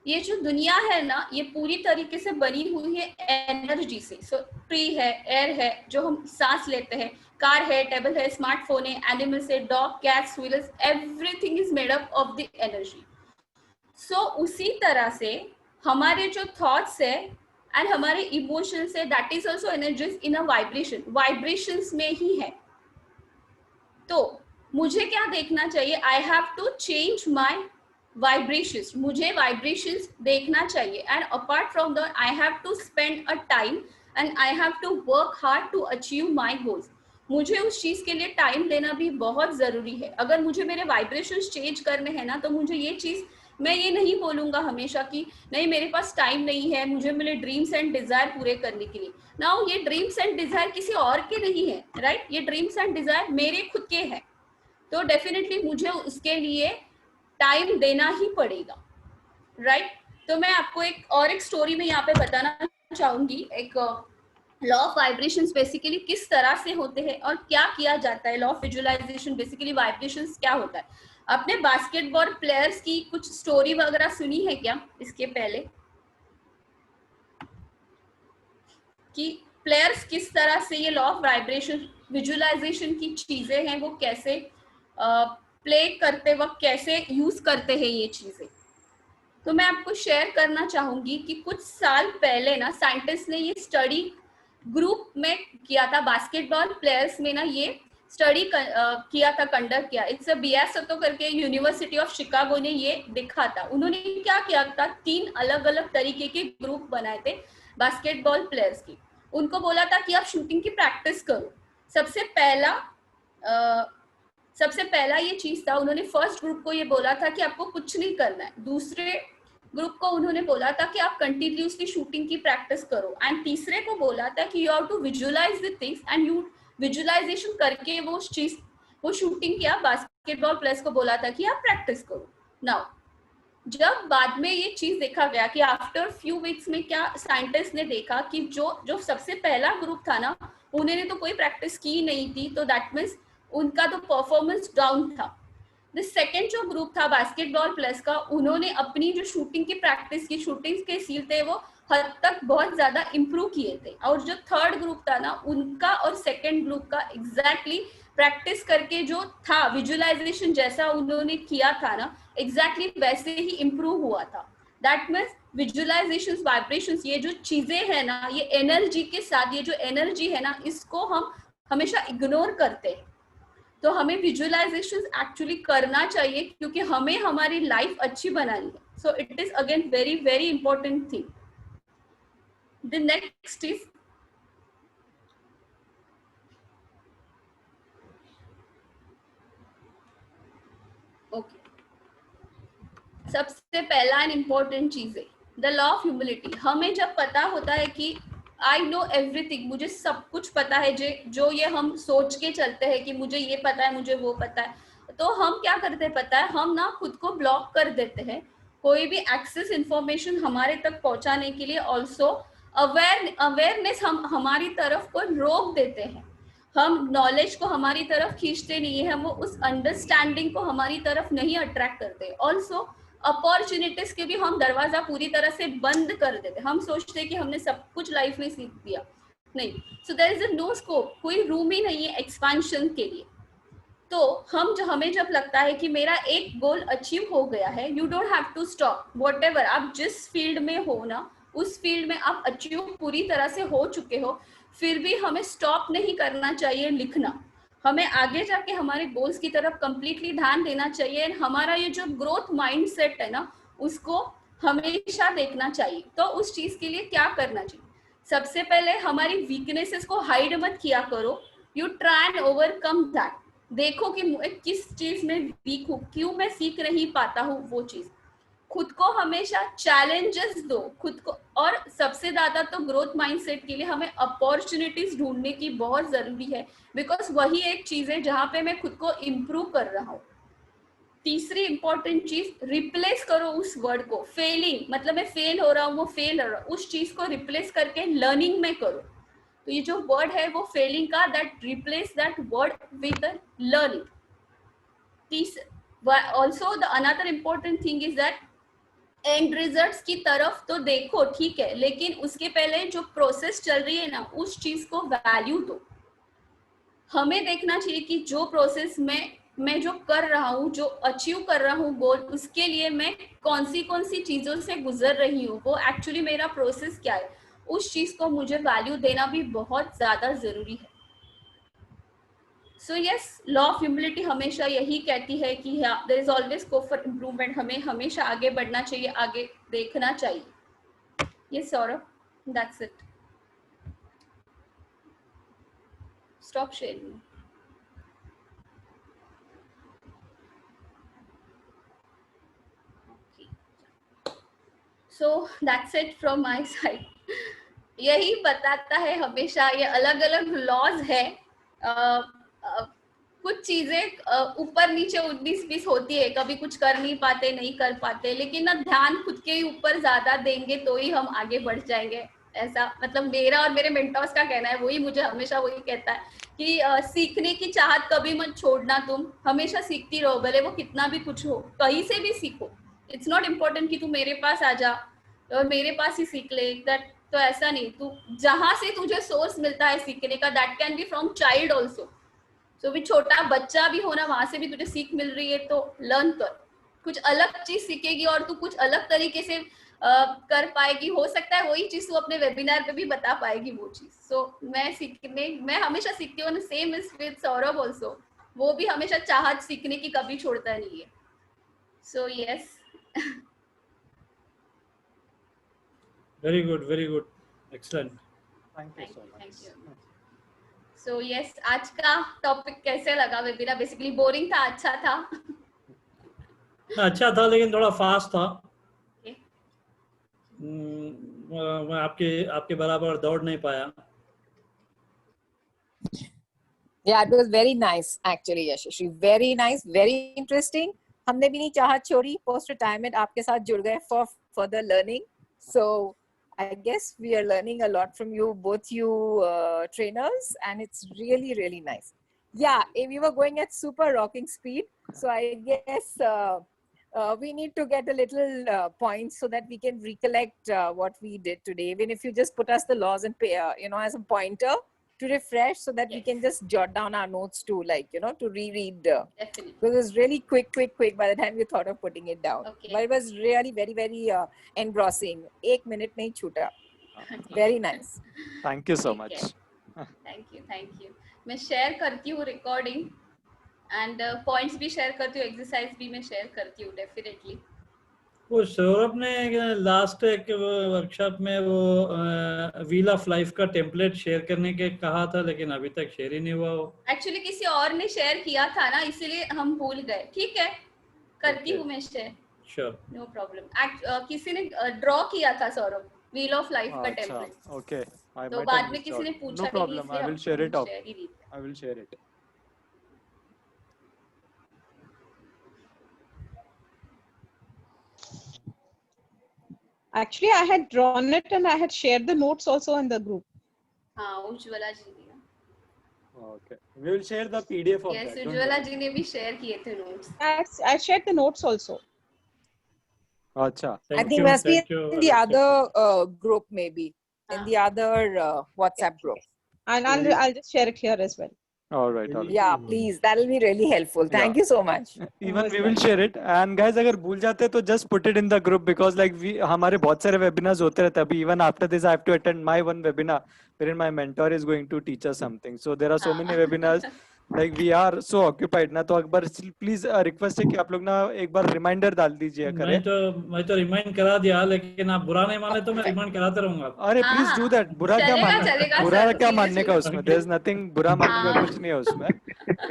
[SPEAKER 1] ये जो दुनिया है ना, ये पूरी तरीके से बनी हुई है एनर्जी से. सो ट्री है, एयर है, जो हम सांस लेते हैं, कार है, टेबल है, स्मार्टफोन है, एनिमल्स है, dog, cats, wheels, everything is made up of the energy. So उसी तरह से हमारे जो थॉट्स है एंड हमारे इमोशंस है, that is also energies in a vibration. Vibrations में ही है. तो मुझे क्या देखना चाहिए? I have to change my vibrations. मुझे vibrations देखना चाहिए, and apart from that I have to spend a time and I have to work hard to achieve my goals. मुझे उस चीज के लिए टाइम देना भी बहुत जरूरी है. अगर मुझे मेरे वाइब्रेशंस चेंज करने हैं ना, तो मुझे ये चीज, मैं ये नहीं बोलूंगा हमेशा कि नहीं मेरे पास टाइम नहीं है, मुझे मेरे ड्रीम्स एंड डिजायर पूरे करने के लिए. नाउ ये ड्रीम्स एंड डिजायर किसी और के नहीं है, राइट? ये ड्रीम्स एंड डिजायर मेरे खुद के हैं. तो डेफिनेटली मुझे उसके लिए टाइम देना ही पड़ेगा, राइट? तो मैं आपको एक स्टोरी में यहाँ पे बताना चाहूंगी. एक लॉ ऑफ वाइब्रेशंस बेसिकली किस तरह से होते हैं और क्या किया जाता है. Law of visualization, basically vibrations क्या होता है. आपने बास्केटबॉल प्लेयर्स की कुछ स्टोरी वगैरह सुनी है क्या इसके पहले, कि प्लेयर्स किस तरह से ये लॉ ऑफ वाइब्रेशन, विजुअलाइजेशन की चीजें हैं, वो कैसे प्ले करते वक्त कैसे यूज करते हैं ये चीजें. तो मैं आपको शेयर करना चाहूंगी कि कुछ साल पहले ना साइंटिस्ट ने ये स्टडी ग्रुप में किया था. बास्केटबॉल प्लेयर्स में ना ये स्टडी किया था, कंडक्ट किया. इट्स बीएस सतो करके यूनिवर्सिटी ऑफ शिकागो ने ये देखा था. उन्होंने क्या किया था, 3 अलग अलग तरीके के ग्रुप बनाए थे बास्केटबॉल प्लेयर्स की. उनको बोला था कि आप शूटिंग की प्रैक्टिस करो. सबसे पहला ये चीज था, उन्होंने फर्स्ट ग्रुप को ये बोला था कि आपको कुछ नहीं करना है. दूसरे ग्रुप को उन्होंने बोला था कि आप कंटिन्यूसली शूटिंग की प्रैक्टिस करो. एंड तीसरे को बोला था कि you have to visualize the things and you visualization करके वो शूटिंग किया. बास्केटबॉल प्लेयर्स को बोला था कि आप प्रैक्टिस करो. नाउ जब बाद में ये चीज देखा गया कि आफ्टर फ्यू वीक्स में क्या साइंटिस्ट ने देखा कि जो सबसे पहला ग्रुप था ना, उन्होंने तो कोई प्रैक्टिस की नहीं थी, तो दैट मीन्स उनका तो परफॉर्मेंस डाउन था. द सेकेंड जो ग्रुप था बास्केटबॉल प्लेयर्स का, उन्होंने अपनी जो शूटिंग की प्रैक्टिस की, शूटिंग के स्किल थे, वो हद तक बहुत ज्यादा इम्प्रूव किए थे. और जो थर्ड ग्रुप था ना, उनका और सेकेंड ग्रुप का एग्जैक्टली प्रैक्टिस करके जो था, विजुअलाइजेशन जैसा उन्होंने किया था ना, एग्जैक्टली वैसे ही इम्प्रूव हुआ था. दैट मीन्स विजुअलाइजेशन, वाइब्रेशंस, ये जो चीजें है ना, ये एनर्जी के साथ, ये जो एनर्जी है ना, इसको हम हमेशा इग्नोर करते हैं. तो हमें विजुअलाइजेशन एक्चुअली करना चाहिए, क्योंकि हमें हमारी लाइफ अच्छी बनानी है. So it is again very very important thing. The next is okay. सबसे पहला एंड इम्पोर्टेंट चीज है द लॉ ऑफ ह्यूमिलिटी. हमें जब पता होता है कि आई नो एवरीथिंग, मुझे सब कुछ पता है, जो ये हम सोच के चलते हैं कि मुझे ये पता है, मुझे वो पता है, तो हम क्या करते हैं पता है, हम ना खुद को ब्लॉक कर देते हैं कोई भी एक्सेस इंफॉर्मेशन हमारे तक पहुंचाने के लिए. ऑल्सो अवेयरनेस हम हमारी तरफ को रोक देते हैं. हम नॉलेज को हमारी तरफ खींचते नहीं है, हम उस अंडरस्टैंडिंग को हमारी तरफ नहीं अट्रैक्ट करते. ऑल्सो अपॉर्चुनिटीज के भी हम दरवाजा पूरी तरह से बंद कर देते. हम सोचते हैं कि हमने सब कुछ लाइफ में सीख दिया, नहीं. So there is no scope, कोई रूम ही नहीं है एक्सपेंशन के लिए. तो हमें जब लगता है कि मेरा एक गोल अचीव हो गया है, you don't have to stop. Whatever आप जिस फील्ड में हो ना, उस फील्ड में आप अचीव पूरी तरह से हो चुके हो, फिर भी हमें स्टॉप नहीं करना चाहिए लिखना. हमें आगे जाके हमारे गोल्स की तरफ कंप्लीटली ध्यान देना चाहिए. हमारा ये जो ग्रोथ माइंडसेट है ना, उसको हमेशा देखना चाहिए. तो उस चीज के लिए क्या करना चाहिए? सबसे पहले हमारी वीकनेसेस को हाइड मत किया करो. You try and overcome that. देखो कि मैं किस चीज में वीक हूँ, क्यों मैं सीख नहीं पाता हूँ वो चीज. खुद को हमेशा चैलेंजेस दो खुद को. और सबसे ज्यादा तो ग्रोथ माइंडसेट के लिए हमें अपॉर्चुनिटीज ढूंढने की बहुत जरूरी है, बिकॉज वही एक चीज है जहां पे मैं खुद को इम्प्रूव कर रहा हूँ. तीसरी इंपॉर्टेंट चीज, रिप्लेस करो उस वर्ड को. फेलिंग मतलब मैं फेल हो रहा हूँ, वो फेल हो रहा हूँ, उस चीज को रिप्लेस करके लर्निंग में करो. तो ये जो वर्ड है वो फेलिंग का, that replace that word with learning. Also the another important thing is that and results की तरफ तो देखो, ठीक है, लेकिन उसके पहले जो प्रोसेस चल रही है ना, उस चीज को वैल्यू दो. हमें देखना चाहिए कि जो प्रोसेस मैं जो कर रहा हूँ, जो अचीव कर रहा हूँ गोल, उसके लिए मैं कौन सी चीजों से गुजर रही हूँ, वो एक्चुअली मेरा प्रोसेस क्या है, उस चीज को मुझे वैल्यू देना भी बहुत ज्यादा जरूरी है. So yes, law of humility हमेशा यही कहती है कि there is always scope for improvement. हमें हमेशा आगे बढ़ना चाहिए, आगे देखना चाहिए. Yes Saurabh, that's it. Stop sharing. So that's it from my side. यही बताता है हमेशा, ये अलग अलग लॉज है. कुछ चीजें ऊपर नीचे 19-20 होती है, कभी कुछ कर नहीं पाते, नहीं कर पाते, लेकिन ना ध्यान खुद के ऊपर ज्यादा देंगे तो ही हम आगे बढ़ जाएंगे. ऐसा मतलब मेरा और मेरे मेंटर्स का कहना है, वही मुझे हमेशा वही कहता है कि सीखने की चाहत कभी मत छोड़ना. तुम हमेशा सीखती रहो, भले वो कितना भी कुछ हो, कहीं से भी सीखो. इट्स नॉट इम्पोर्टेंट कि तू मेरे पास आ जा और मेरे पास ही सीख ले. दैट तो ऐसा नहीं, तू जहां से तुझे सोर्स मिलता है सीखने का, that can be from child also. So भी छोटा बच्चा भी होना, वहां से भी तुझे सीख मिल रही है, तो लर्न कर. कुछ अलग चीज सीखेगी और तू कुछ अलग तरीके से कर पाएगी. हो सकता है वही चीज तू अपने वेबिनार पे भी बता पाएगी वो चीज. सो मैं हमेशा सीखती हूँ. Same is with Saurabh also. वो भी हमेशा चाहत सीखने की कभी छोड़ता नहीं है. So yes.
[SPEAKER 5] Very good, excellent.
[SPEAKER 2] Thank you so
[SPEAKER 1] thank
[SPEAKER 2] much.
[SPEAKER 1] You. So yes, आज का टॉपिक कैसे लगा वेबिनार? बेसिकली बोरिंग था, अच्छा था?
[SPEAKER 5] अच्छा था लेकिन थोड़ा फास्ट था.
[SPEAKER 1] Okay.
[SPEAKER 5] मैं आपके बराबर दौड़ नहीं पाया.
[SPEAKER 8] Yeah, it was very nice actually, Yashashri. Very nice, very interesting. हमने भी नहीं चाहत छोड़ी, post retirement आपके साथ जुड़ गए for further learning. So I guess we are learning a lot from you, both you trainers, and it's really, really nice. Yeah, we were going at super rocking speed. So I guess we need to get a little points so that we can recollect what we did today. Even if you just put us the laws and as a pointer to refresh, so that we can just jot down our notes to to reread.
[SPEAKER 1] Definitely.
[SPEAKER 8] Because it was really quick by the time we thought of putting it down.
[SPEAKER 1] Okay.
[SPEAKER 8] But it was really very, very engrossing. 1 minute nahi chuta. Very nice.
[SPEAKER 2] Thank you so much.
[SPEAKER 1] Thank you. मैं share करती हूँ recording. And points भी share करती हूँ, exercise भी मैं share करती हूँ डेफिनेटली।
[SPEAKER 5] वो सौरभ ने लास्ट एक वर्कशॉप में वो व्हील ऑफ लाइफ का टेम्पलेट शेयर करने के कहा था, लेकिन अभी तक शेयर ही नहीं हुआ वो।
[SPEAKER 1] एक्चुअली किसी और ने शेयर किया था ना, इसीलिए हम भूल गए। ठीक है, करती
[SPEAKER 5] Okay.
[SPEAKER 1] हूँ मैं शेयर,
[SPEAKER 5] श्योर।
[SPEAKER 1] No problem. किसी ने ड्रॉ किया था सौरभ, व्हील ऑफ लाइफ का
[SPEAKER 2] अच्छा,
[SPEAKER 1] टेम्पलेट,
[SPEAKER 2] okay. I
[SPEAKER 1] तो
[SPEAKER 2] might
[SPEAKER 1] बाद
[SPEAKER 2] have
[SPEAKER 1] में
[SPEAKER 2] missed
[SPEAKER 1] किसी ने
[SPEAKER 2] out.
[SPEAKER 1] पूछा
[SPEAKER 2] No
[SPEAKER 1] भी नहीं,
[SPEAKER 2] problem.
[SPEAKER 1] इसलिए
[SPEAKER 2] I will
[SPEAKER 1] हम
[SPEAKER 2] share it out.
[SPEAKER 1] शेयर ही नहीं किया।
[SPEAKER 2] I will share it.
[SPEAKER 3] Actually, I had drawn it and I had shared the notes also in the group.
[SPEAKER 1] हाँ, उज्ज्वला जी ने,
[SPEAKER 2] Okay. We will share the PDF of
[SPEAKER 1] yes
[SPEAKER 2] that. Don't
[SPEAKER 1] Ujjwala
[SPEAKER 2] worry.
[SPEAKER 1] जी ने भी share किए थे notes.
[SPEAKER 3] I shared the notes also.
[SPEAKER 2] अच्छा.
[SPEAKER 8] I
[SPEAKER 5] Thank
[SPEAKER 8] think
[SPEAKER 5] you,
[SPEAKER 8] must be
[SPEAKER 5] thank you,
[SPEAKER 8] in the
[SPEAKER 5] Alexia.
[SPEAKER 8] other group, maybe in
[SPEAKER 1] हाँ।
[SPEAKER 8] the other WhatsApp group.
[SPEAKER 3] And I'll just share it here as well.
[SPEAKER 2] All right. All right.
[SPEAKER 8] Yeah, please. That'll be really helpful. Thank you so much.
[SPEAKER 2] Even
[SPEAKER 3] Most
[SPEAKER 2] we will share it. And guys, अगर भूल जाते हैं तो just put it in the group because like we हमारे बहुत सारे webinars होते रहते हैं अभी. Even after this, I have to attend my one webinar wherein my mentor is going to teach us something. So there are so many webinars. Like we are so occupied ना, तो एक बार please request है कि आप लोग ना एक बार reminder डाल दीजिए करें.
[SPEAKER 5] मैं तो रिमाइंड करा दिया, लेकिन आप बुरा नहीं माने तो मैं रिमाइंड कराते रहूंगा।
[SPEAKER 2] अरे
[SPEAKER 1] हाँ,
[SPEAKER 2] प्लीज डू दैट. बुरा क्या
[SPEAKER 1] चलेगा,
[SPEAKER 2] मानने
[SPEAKER 1] चलेगा
[SPEAKER 2] बुरा
[SPEAKER 1] सर,
[SPEAKER 2] क्या
[SPEAKER 1] सीरियसली।
[SPEAKER 2] मानने का उसमें. देयर इज नथिंग बुरा मानने का
[SPEAKER 1] हाँ।
[SPEAKER 2] कुछ नहीं है उसमें.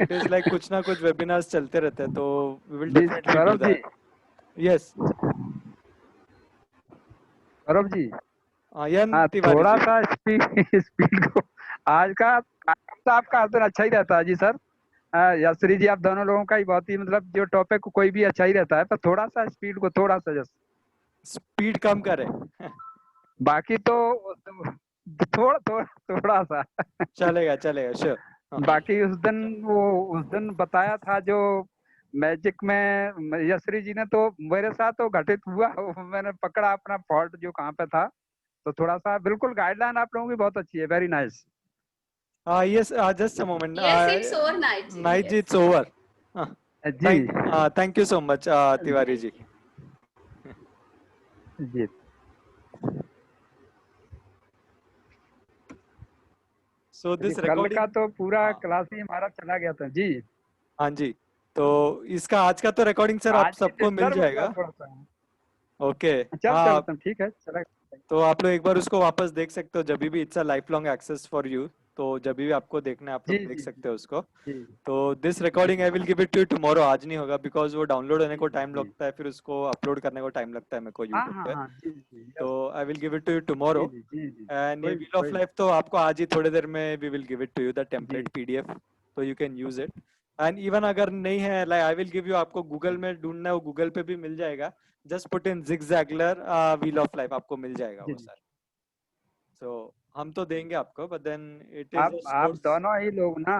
[SPEAKER 2] इट इज लाइक कुछ ना कुछ वेबिनार्स चलते रहते हैं, तो वी विल
[SPEAKER 7] जी
[SPEAKER 2] definitely do
[SPEAKER 7] Saurabh ji,
[SPEAKER 2] that. Yes
[SPEAKER 7] Saurabh ji,
[SPEAKER 2] Ayan
[SPEAKER 7] हाँ
[SPEAKER 2] तिवारी
[SPEAKER 7] थोड़ा
[SPEAKER 2] जी.
[SPEAKER 7] सा स्पीड को आज का आपका हर दिन अच्छा ही रहता है जी सर. यात्री जी, आप दोनों लोगों का ही बहुत ही मतलब जो टॉपिक को कोई भी अच्छा ही रहता है, पर थोड़ा सा स्पीड को थोड़ा सा जस्ट
[SPEAKER 2] स्पीड कम करें.
[SPEAKER 7] बाकी तो थोड़ा सा
[SPEAKER 2] चलेगा चलेगा श्योर.
[SPEAKER 7] बाकी उस दिन बताया था जो मैजिक में यश्री जी ने, तो मेरे साथ तो घटित हुआ. मैंने पकड़ा अपना फॉल्ट जो कहाँ पे था, तो थोड़ा सा बिल्कुल गाइडलाइन आप लोगों की बहुत अच्छी है. Very nice.
[SPEAKER 2] Yes just a moment.
[SPEAKER 1] Yes, it's over, night ji.
[SPEAKER 2] Night जी
[SPEAKER 1] Yes.
[SPEAKER 2] It's over.
[SPEAKER 7] जी
[SPEAKER 2] thank you so much Tiwari ji.
[SPEAKER 7] जी
[SPEAKER 2] सो दिस
[SPEAKER 7] कल का
[SPEAKER 2] रिकॉर्डिंग.
[SPEAKER 7] तो पूरा क्लास ही हमारा चला गया था जी.
[SPEAKER 2] हाँ जी, तो इसका आज का तो रिकॉर्डिंग सर आप
[SPEAKER 7] आज
[SPEAKER 2] सबको मिल
[SPEAKER 7] disturb हो
[SPEAKER 2] जाएगा.
[SPEAKER 7] गया थोड़ा सा.
[SPEAKER 2] ओके.
[SPEAKER 7] चल
[SPEAKER 2] हाँ,
[SPEAKER 7] चल ठीक है, चला.
[SPEAKER 2] तो आप लोग एक बार उसको वापस देख सकते हो जब भी. It's a life long axis for you, तो जब भी आपको देखना है आप लोग
[SPEAKER 7] जी,
[SPEAKER 2] देख
[SPEAKER 7] जी,
[SPEAKER 2] सकते हो उसको.
[SPEAKER 7] जी
[SPEAKER 2] तो this recording I will give it to you tomorrow. आज नहीं होगा बिकॉज वो डाउनलोड होने को टाइम
[SPEAKER 7] जी।
[SPEAKER 2] लगता है, फिर उसको अपलोड करने को टाइम लगता है मेरे को
[SPEAKER 7] हाँ
[SPEAKER 2] यूट्यूब
[SPEAKER 7] हाँ
[SPEAKER 2] पे.
[SPEAKER 7] हाँ जी जी yes,
[SPEAKER 2] तो I will give it to you tomorrow.
[SPEAKER 7] जी जी जी
[SPEAKER 2] एंड ये
[SPEAKER 7] कोई
[SPEAKER 2] व्हील ऑफ
[SPEAKER 7] कोई
[SPEAKER 2] लाइफ तो आपको आज ही थोड़ी देर में we will give it to you the template
[SPEAKER 7] जी
[SPEAKER 2] पीडीएफ, तो you can use it. And even अगर नहीं है, like I will give you, आपको गूगल में ढूंढना है वो गूगल पे भी मिल जाएगा. Just put in Zig Ziglar wheel of life, आपको मिल जाएगा
[SPEAKER 7] जी
[SPEAKER 2] वो
[SPEAKER 7] जी.
[SPEAKER 2] सर. सो हम तो देंगे आपको, बट देन इट
[SPEAKER 7] आप
[SPEAKER 2] इज
[SPEAKER 7] आप दोनों ही लोग ना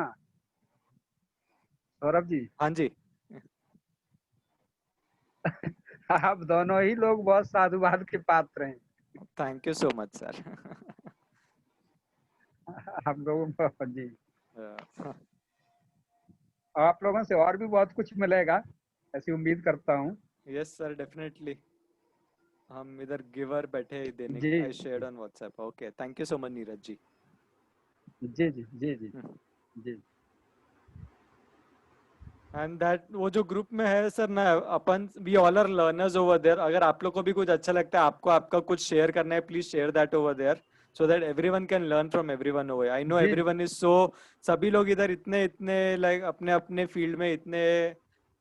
[SPEAKER 7] सौरभ जी,
[SPEAKER 2] हाँ जी.
[SPEAKER 7] आप दोनों ही लोग बहुत साधुवाद के पात्र हैं.
[SPEAKER 2] Thank you so much sir.
[SPEAKER 7] आप लोगों को जी, आप लोगों से और भी बहुत कुछ मिलेगा, ऐसी उम्मीद करता हूँ.
[SPEAKER 2] Yes sir definitely. हम इधर गिवर बैठे ही देने.
[SPEAKER 7] जी
[SPEAKER 2] I shared on WhatsApp. Okay, thank you so much Neeraj ji.
[SPEAKER 7] जी जी जी जी जी
[SPEAKER 2] एंड दैट वो जो ग्रुप में है सर ना, अपन we all are learners over there. अगर आप लोग को भी कुछ अच्छा लगता है, आपको आपका कुछ शेयर करना है, please share that over there so that everyone can learn from everyone over. I know
[SPEAKER 7] जी
[SPEAKER 2] everyone is so, सभी लोग इधर इतने इतने लाइक अपने अपने फील्ड में इतने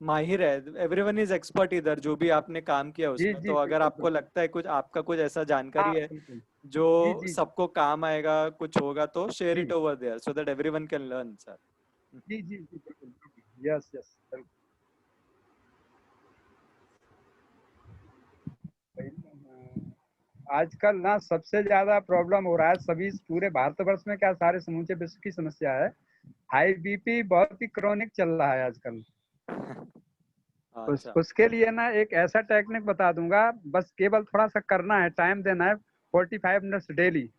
[SPEAKER 2] माहिर है. एवरीवन इज एक्सपर्ट इधर, जो भी आपने काम किया
[SPEAKER 7] जी
[SPEAKER 2] उसमें.
[SPEAKER 7] जी
[SPEAKER 2] तो अगर
[SPEAKER 7] बिल्कुल
[SPEAKER 2] आपको
[SPEAKER 7] बिल्कुल.
[SPEAKER 2] लगता है कुछ आपका कुछ ऐसा
[SPEAKER 7] हाँ
[SPEAKER 2] जानकारी है
[SPEAKER 7] बिल्कुल.
[SPEAKER 2] जो
[SPEAKER 7] जी जी
[SPEAKER 2] सबको काम आएगा, कुछ होगा, तो शेयर
[SPEAKER 7] जी
[SPEAKER 2] it over there so that everyone can learn sir.
[SPEAKER 7] जी जी जी बिल्कुल बिल्कुल. यस यस आजकल ना सबसे ज्यादा प्रॉब्लम हो रहा है सभी पूरे भारतवर्ष में, क्या सारे समूचे विश्व की समस्या है. हाई बीपी बहुत ही क्रॉनिक चल रहा है आजकल.
[SPEAKER 2] अच्छा.
[SPEAKER 7] उसके लिए ना एक ऐसा टेक्निक बता दूंगा, बस केवल थोड़ा सा करना है, टाइम देना है 45 मिनट्स डेली.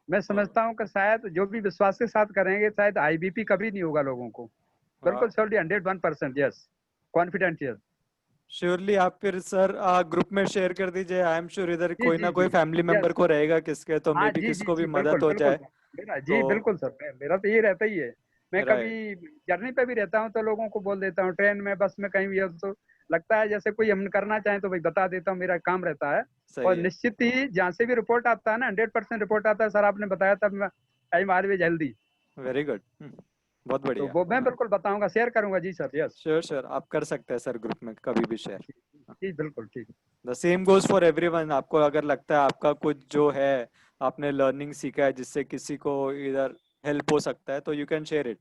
[SPEAKER 7] मैं समझता हूँ कि शायद जो भी विश्वास के साथ करेंगे शायद आईबीपी कभी नहीं होगा लोगों को. बिल्कुल surely 101%. Yes confident. Yes
[SPEAKER 2] surely. आप फिर सर ग्रुप में शेयर कर दीजिए. आई एम श्योर इधर
[SPEAKER 7] जी
[SPEAKER 2] कोई
[SPEAKER 7] जी
[SPEAKER 2] ना कोई
[SPEAKER 7] जी
[SPEAKER 2] फैमिली मेंबर
[SPEAKER 7] यस.
[SPEAKER 2] को रहेगा किसके, तो मे
[SPEAKER 7] हाँ
[SPEAKER 2] बी
[SPEAKER 7] जी जी
[SPEAKER 2] किसको भी
[SPEAKER 7] जी
[SPEAKER 2] मदद
[SPEAKER 7] बिल्कुल
[SPEAKER 2] हो
[SPEAKER 7] बिल्कुल
[SPEAKER 2] जाए.
[SPEAKER 7] सर. मेरा जी
[SPEAKER 2] तो
[SPEAKER 7] बिल्कुल सर, मेरा तो ये रहता ही है. मैं
[SPEAKER 2] Right.
[SPEAKER 7] कभी जर्नी पे भी रहता हूँ तो लोगों को बोल देता हूँ, ट्रेन में, बस में, कहीं भी हो तो लगता है जैसे कोई हम करना चाहें तो भाई बता देता हूँ, मेरा काम रहता है।
[SPEAKER 2] सही
[SPEAKER 7] और
[SPEAKER 2] है।
[SPEAKER 7] निश्चित ही जहाँ से भी रिपोर्ट आता है ना, 100% रिपोर्ट आता है, सर आपने बताया तब time always healthy,
[SPEAKER 2] very good. बहुत
[SPEAKER 7] तो
[SPEAKER 2] बढ़िया।
[SPEAKER 7] वो मैं बिल्कुल बताऊंगा, शेयर करूंगा जी सर। यस
[SPEAKER 2] श्योर श्योर, आप कर सकते हैं सर ग्रुप में कभी भी शेयर।
[SPEAKER 7] जी बिल्कुल ठीक।
[SPEAKER 2] The same goes for everyone. आपको अगर लगता है आपका कुछ जो है आपने लर्निंग सीखा है जिससे किसी को इधर हेल्प हो सकता है, तो यू कैन शेयर इट।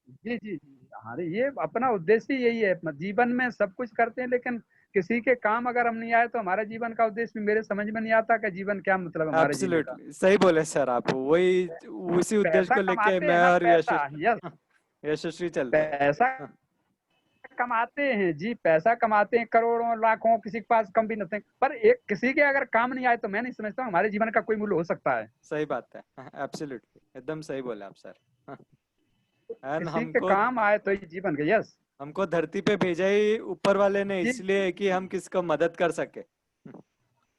[SPEAKER 7] जी जी जी, अरे ये अपना उद्देश्य ही यही है, जीवन में सब कुछ करते हैं लेकिन किसी के काम अगर हम नहीं आए तो हमारे जीवन का उद्देश्य भी मेरे समझ में नहीं आता कि जीवन क्या मतलब हमारे जीने का।
[SPEAKER 2] एब्सोल्युटली सही बोले सर आप। वही उसी उद्देश्य
[SPEAKER 7] पैसा
[SPEAKER 2] को लेके
[SPEAKER 7] कमाते
[SPEAKER 2] मैं
[SPEAKER 7] हैं ना,
[SPEAKER 2] और
[SPEAKER 7] पैसा, यस,
[SPEAKER 2] यशस्वी चलते हैं।
[SPEAKER 7] पैसा कमाते हैं जी, पैसा कमाते हैं करोड़ों लाखों, किसी के पास कम भी नहीं, पर एक किसी के अगर काम नहीं आए तो मैं नहीं समझता हमारे जीवन का कोई मूल्य हो सकता है।
[SPEAKER 2] सही बात है। एब्सोल्युटली एकदम सही बोले आप सर। एंड
[SPEAKER 7] किसी के
[SPEAKER 2] हमको
[SPEAKER 7] काम आए तो ये जीवन का, यस
[SPEAKER 2] हमको धरती पे भेजा ही ऊपर वाले ने
[SPEAKER 7] जी।
[SPEAKER 2] इसलिए कि हम किसको मदद कर सके।
[SPEAKER 7] अभी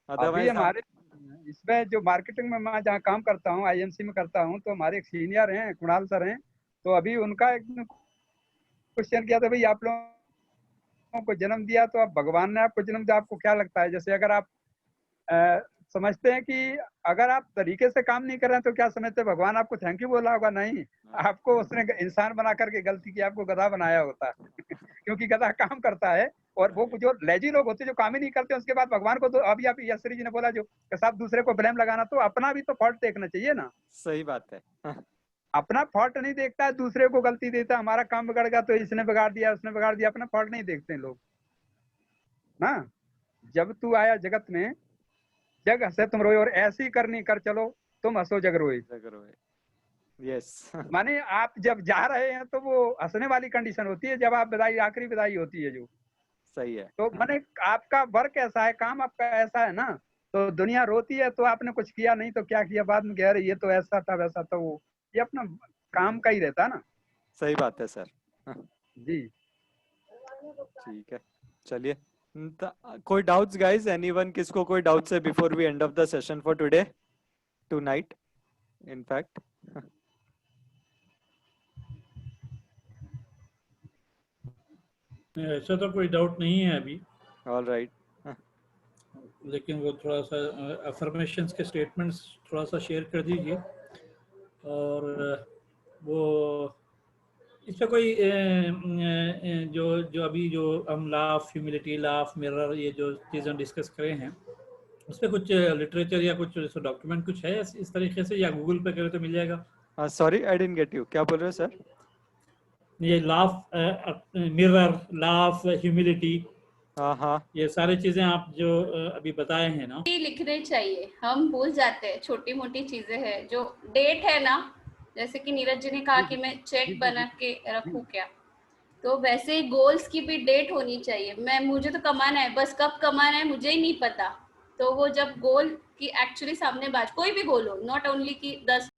[SPEAKER 2] अदरवाइज हम
[SPEAKER 7] हमारे इसमें जो मार्केटिंग में मैं जहाँ काम करता हूँ, आईएमसी में करता हूँ, तो हमारे एक सीनियर हैं, कुणाल सर हैं, तो अभी उनका एक क्वेश्चन किया था, भाई आप लोगों को जन्म दिया तो आप, भगवान ने आपको जन्म दिया, आपको क्या लगता है, जैसे अगर आप समझते हैं कि अगर आप तरीके से काम नहीं कर रहे हैं तो क्या समझते हैं भगवान आपको थैंक यू बोला होगा? नहीं, आपको उसने इंसान बना करके गलती की, आपको गधा बनाया होता है क्योंकि गधा काम करता है, और वो जो लेजी लोग होते हैं जो काम ही नहीं करते, उसके बाद भगवान को तो, अभी आप यशरी जी ने बोला जो साहब दूसरे को ब्लेम लगाना, तो अपना भी तो फॉल्ट देखना चाहिए ना।
[SPEAKER 2] सही बात है।
[SPEAKER 7] अपना फॉल्ट नहीं देखता है, दूसरे को गलती देता है, हमारा काम बिगड़ गया तो इसने बिगाड़ दिया, उसने बिगाड़ दिया, अपना फॉल्ट नहीं देखते हैं लोग ना। जब तू आया जगत में, जग हंसे तुम रोए, और ऐसी करनी कर चलो तुम हंसो जग रोए।
[SPEAKER 2] यस।
[SPEAKER 7] माने आप जब जा रहे हैं तो वो हंसने वाली कंडीशन होती है, जब आप विदाई, आखिरी विदाई होती है जो,
[SPEAKER 2] सही है।
[SPEAKER 7] तो माने आपका वर्क ऐसा है, काम आपका ऐसा है ना, तो दुनिया रोती है तो आपने कुछ किया नहीं तो क्या किया, बाद में कह रहे ये तो ऐसा था वैसा था, वो ये अपना काम का ही रहता है ना।
[SPEAKER 2] सही बात है सर।
[SPEAKER 7] जी
[SPEAKER 2] ठीक है, चलिए। कोई डाउट्स गाइस? एनीवन, किसको कोई डाउट्स है before we end of the session for today, tonight in fact?
[SPEAKER 5] ऐसा तो कोई डाउट नहीं है अभी,
[SPEAKER 2] ऑल राइट।
[SPEAKER 5] लेकिन वो थोड़ा सा अफर्मेशंस के स्टेटमेंट्स थोड़ा सा शेयर कर दीजिए, और वो इस पे कोई जो जो अभी जो हम law of humility, law of mirror, ये जो चीज़ें डिस्कस करे हैं, उस पर कुछ लिटरेचर या कुछ डॉक्यूमेंट कुछ है इस तरीके से, या गूगल पे करें तो मिल जाएगा?
[SPEAKER 2] Sorry I didn't get you, क्या बोल रहे हो सर?
[SPEAKER 5] ये law of mirror, law of humility,
[SPEAKER 2] हाँ
[SPEAKER 5] ये सारी चीजें आप जो अभी बताए हैं ना,
[SPEAKER 1] ये लिखने चाहिए, हम भूल जाते हैं, छोटी मोटी चीजें हैं, जो डेट है ना, जैसे कि नीरज जी ने कहा कि मैं चेक बना के रखूं क्या, तो वैसे गोल्स की भी डेट होनी चाहिए। मुझे तो कमाना है, बस कब कमाना है मुझे ही नहीं पता, तो वो जब गोल की एक्चुअली सामने बात, कोई भी गोल हो, नॉट ओनली कि 10